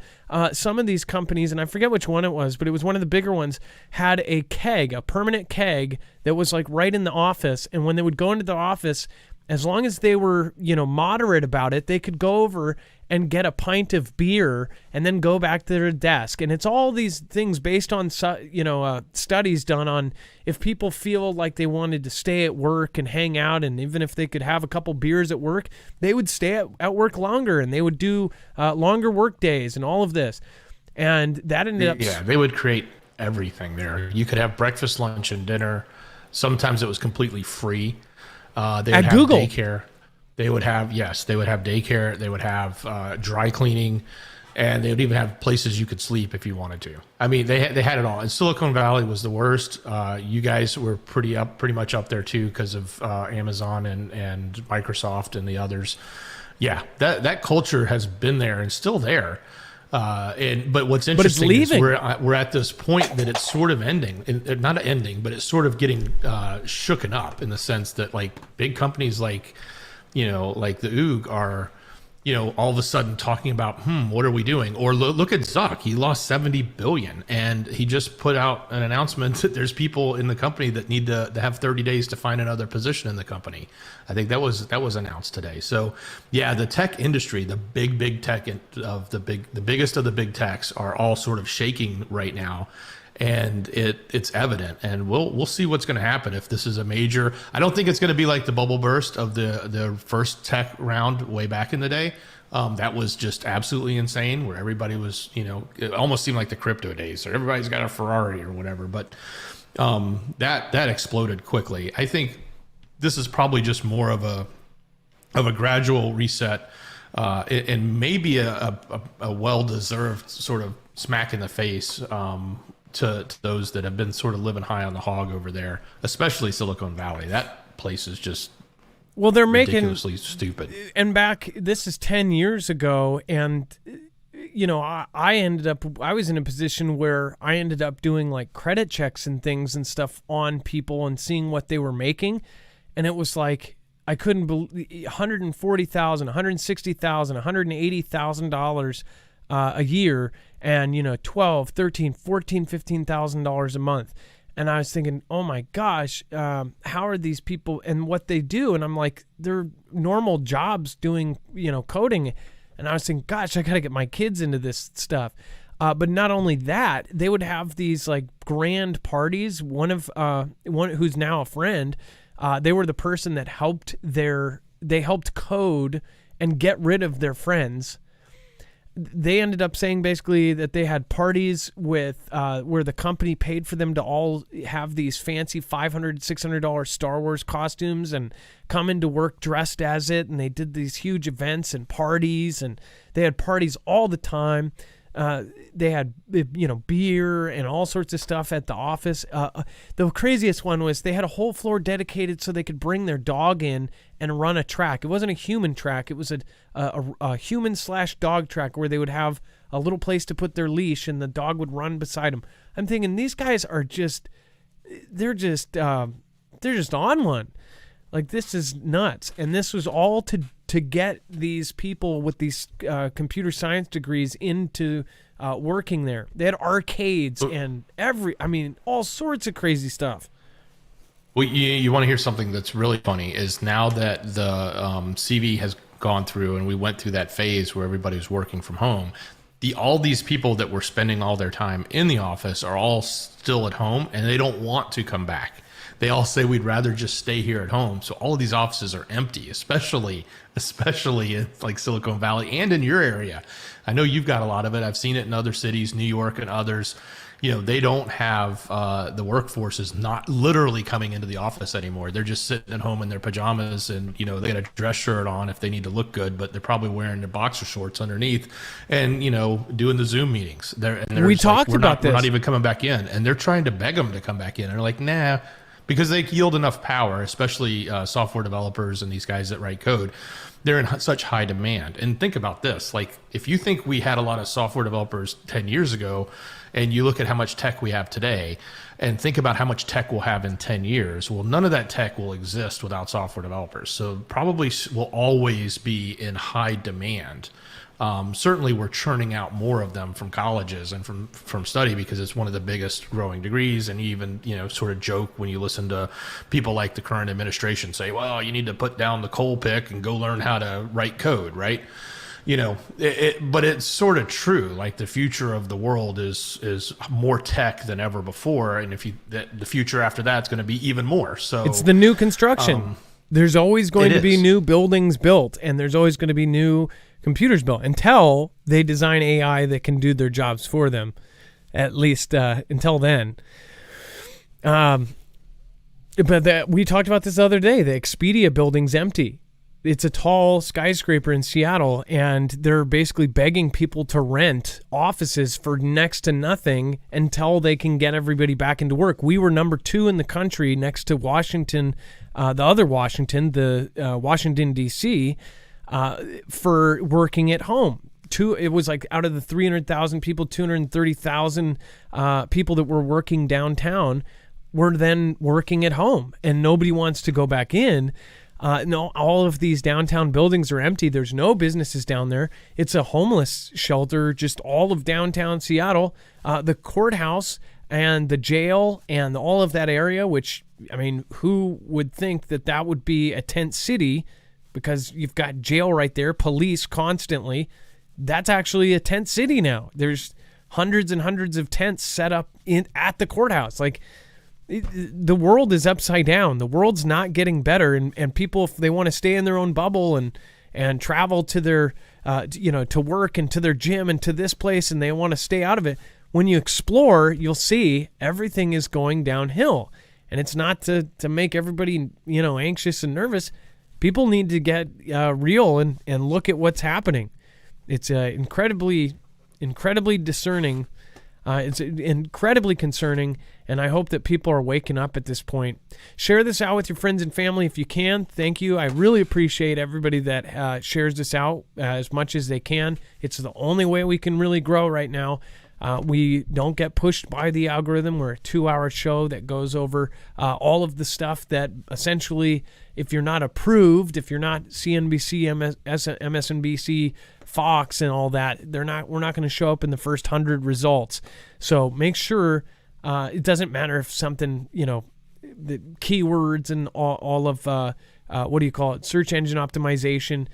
some of these companies, and I forget which one it was, but it was one of the bigger ones, had a permanent keg that was like right in the office. And when they would go into the office, as long as they were, moderate about it, they could go over and get a pint of beer and then go back to their desk. And it's all these things based on, studies done on if people feel like they wanted to stay at work and hang out, and even if they could have a couple beers at work, they would stay at work longer and they would do longer work days and all of this. And that ended up... Yeah, they would create everything there. You could have breakfast, lunch, and dinner. Sometimes it was completely free. They would at have Google. Daycare. They would have daycare. They would have dry cleaning, and they would even have places you could sleep if you wanted to. I mean, they had it all. And Silicon Valley was the worst. You guys were pretty much up there too because of Amazon and Microsoft and the others. Yeah, that culture has been there and still there. But what's interesting is we're at this point that it's sort of ending, not ending, but it's sort of getting shooken up in the sense that like big companies like, like the OOG are, all of a sudden talking about, what are we doing? Or look at Zuck. He lost $70 billion, and he just put out an announcement that there's people in the company that need to have 30 days to find another position in the company. I think that was announced today. So yeah, the tech industry, the big tech of the biggest of the big techs are all sort of shaking right now. And it's evident, and we'll see what's going to happen if this is a major. I don't think it's going to be like the bubble burst of the first tech round way back in the day. That was just absolutely insane, where everybody was, it almost seemed like the crypto days, so everybody's got a Ferrari or whatever. But that exploded quickly. I think this is probably just more of a gradual reset, and maybe a well-deserved sort of smack in the face. To those that have been sort of living high on the hog over there, especially Silicon Valley. That place is just they're ridiculously making stupid. And this is 10 years ago, and I was in a position where I ended up doing like credit checks and things and stuff on people and seeing what they were making, and it was like I couldn't believe $140,000, $160,000, $180,000 a year, and $12,000, $13,000, $14,000, $15,000 a month. And I was thinking, oh my gosh, how are these people and what they do? And I'm like, they're normal jobs doing coding. And I was thinking, gosh, I gotta get my kids into this stuff. But not only that, they would have these like grand parties. One who's now a friend, they were the person that helped code and get rid of their friends. They ended up saying basically that they had parties with where the company paid for them to all have these fancy $500, $600 Star Wars costumes and come into work dressed as it. And they did these huge events and parties, and they had parties all the time. They had, beer and all sorts of stuff at the office. The craziest one was they had a whole floor dedicated so they could bring their dog in and run a track. It wasn't a human track. It was a human/dog track where they would have a little place to put their leash and the dog would run beside them. I'm thinking these guys are they're just on one. Like, this is nuts. And this was all to get these people with these computer science degrees into working there. They had arcades and all sorts of crazy stuff. Well, you want to hear something that's really funny is now that the CV has gone through and we went through that phase where everybody was working from home, all these people that were spending all their time in the office are all still at home, and they don't want to come back. They all say we'd rather just stay here at home. So all of these offices are empty, especially in like Silicon Valley and in your area. I know you've got a lot of it. I've seen it in other cities, New York and others. They don't have the workforce is not literally coming into the office anymore. They're just sitting at home in their pajamas, and they got a dress shirt on if they need to look good, but they're probably wearing their boxer shorts underneath, and doing the Zoom meetings. We talked about this. We're not even coming back in, and they're trying to beg them to come back in. And they're like, nah. Because they yield enough power, especially software developers and these guys that write code. They're in such high demand. And think about this. Like, if you think we had a lot of software developers 10 years ago, and you look at how much tech we have today, and think about how much tech we'll have in 10 years, well, none of that tech will exist without software developers. So probably will always be in high demand. Certainly we're churning out more of them from colleges and from study because it's one of the biggest growing degrees. And even, sort of joke when you listen to people like the current administration say, well, you need to put down the coal pick and go learn how to write code, right? But it's sort of true. Like, the future of the world is more tech than ever before. And the future after that's going to be even more. So it's the new construction. There's always going to be new buildings built, and there's always going to be new computers built until they design AI that can do their jobs for them, at least until then. But we talked about this the other day. The Expedia building's empty. It's a tall skyscraper in Seattle, and they're basically begging people to rent offices for next to nothing until they can get everybody back into work. We were number 2 in the country next to Washington, Washington, D.C., for working at home. it was like out of the 300,000 people, 230,000 people that were working downtown were then working at home, and nobody wants to go back in. No, all of these downtown buildings are empty. There's no businesses down there. It's a homeless shelter, just all of downtown Seattle. The courthouse and the jail and all of that area, which, I mean, who would think that that would be a tent city, because you've got jail right there, police constantly. That's actually a tent city now. There's hundreds and hundreds of tents set up at the courthouse. Like, the world is upside down. The world's not getting better, and people, if they want to stay in their own bubble and travel to their to work and to their gym and to this place, and they want to stay out of it, when you explore, you'll see everything is going downhill. And it's not to make everybody anxious and nervous. People need to get real and look at what's happening. It's incredibly discerning. It's incredibly concerning, and I hope that people are waking up at this point. Share this out with your friends and family if you can. Thank you. I really appreciate everybody that shares this out as much as they can. It's the only way we can really grow right now. We don't get pushed by the algorithm. We're a 2-hour show that goes over all of the stuff that essentially, if you're not approved, if you're not CNBC, MSNBC, Fox and all that, we're not going to show up in the first 100 results. So make sure it doesn't matter if something, the keywords and all of search engine optimization,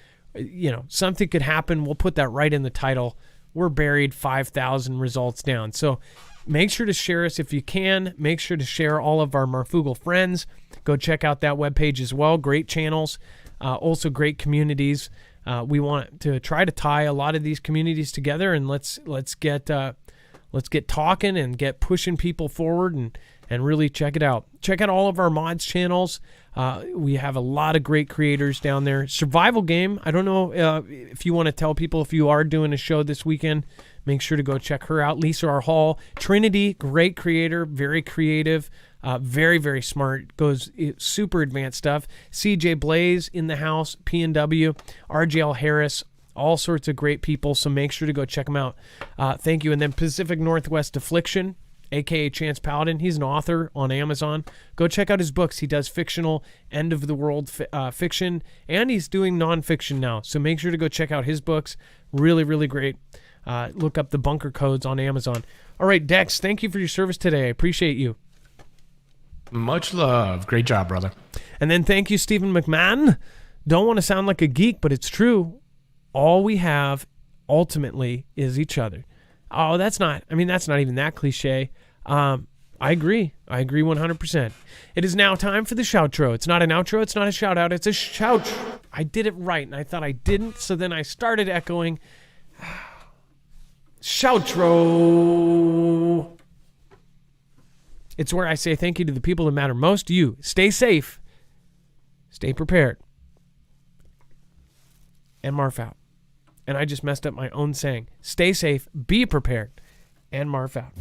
something could happen. We'll put that right in the title. We're buried 5,000 results down. So make sure to share us if you can. Make sure to share all of our Marfoogle friends. Go check out that webpage as well. Great channels, also great communities. We want to try to tie a lot of these communities together, and let's get talking and get pushing people forward and really check it out. Check out all of our mods channels. We have a lot of great creators down there. Survival Game, I don't know if you want to tell people, if you are doing a show this weekend, make sure to go check her out. Lisa R. Hall. Trinity, great creator, very creative, very, very smart, goes super advanced stuff. CJ Blaze in the house, PNW, RJL Harris, all sorts of great people, so make sure to go check them out. Thank you. And then Pacific Northwest Affliction, a.k.a. Chance Paladin. He's an author on Amazon. Go check out his books. He does fictional, end-of-the-world fiction, and he's doing nonfiction now. So make sure to go check out his books. Really, really great. Look up the bunker codes on Amazon. All right, Dex, thank you for your service today. I appreciate you. Much love. Great job, brother. And then thank you, Stephen McMahon. Don't want to sound like a geek, but it's true. All we have ultimately is each other. Oh, that's not even that cliche. I agree 100%. It is now time for the shoutro. It's not an outro. It's not a shout out. It's a shout. I did it right, and I thought I didn't, so then I started echoing. Shoutro. It's where I say thank you to the people that matter most to you. Stay safe. Stay prepared. And Marf out. And I just messed up my own saying. Stay safe, be prepared, and Marf out.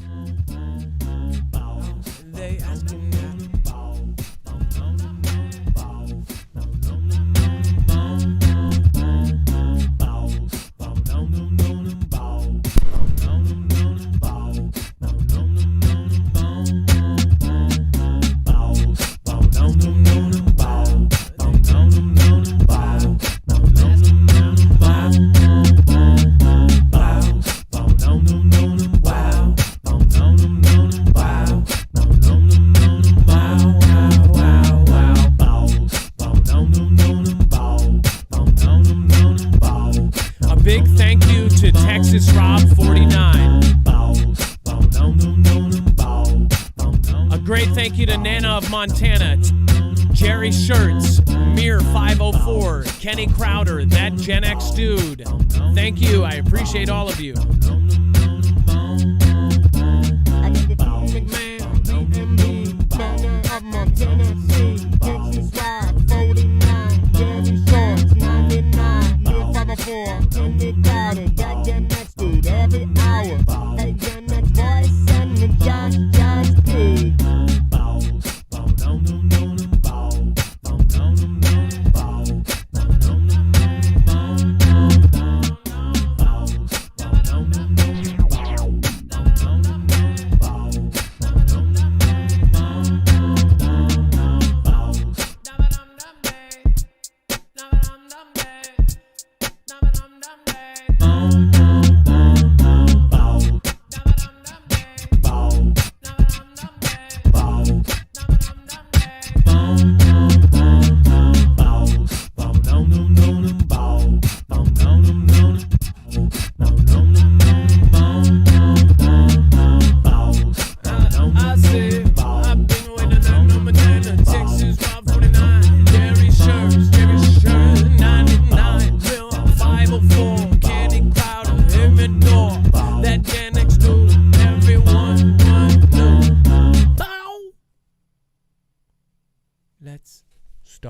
Montana, Jerry Shirts, Mir 504, Kenny Crowder, that Gen X dude. Thank you. I appreciate all of you.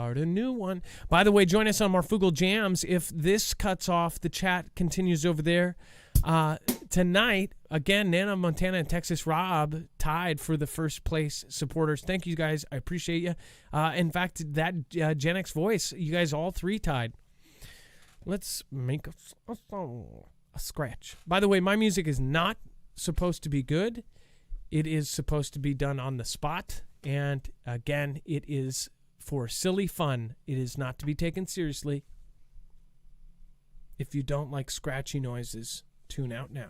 start a new one. By the way, join us on Marfoogle Jams. If this cuts off, the chat continues over there. Tonight, again, Nana, Montana, and Texas Rob tied for the first place supporters. Thank you guys. I appreciate you. In fact, that Gen X voice, you guys all three tied. Let's make a song. A scratch. By the way, my music is not supposed to be good. It is supposed to be done on the spot. And again, it is for silly fun. It is not to be taken seriously. If you don't like scratchy noises, tune out now.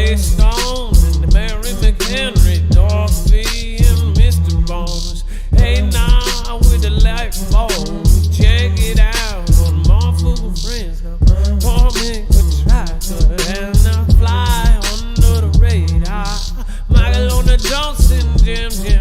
Ray Stone and Mary McHenry, Dorothy and Mr. Bones. Hey, now with the light phone, check it out on Marfoogle Friends. Forming a tracker and I fly under the radar. Michael on the Johnson, Jim.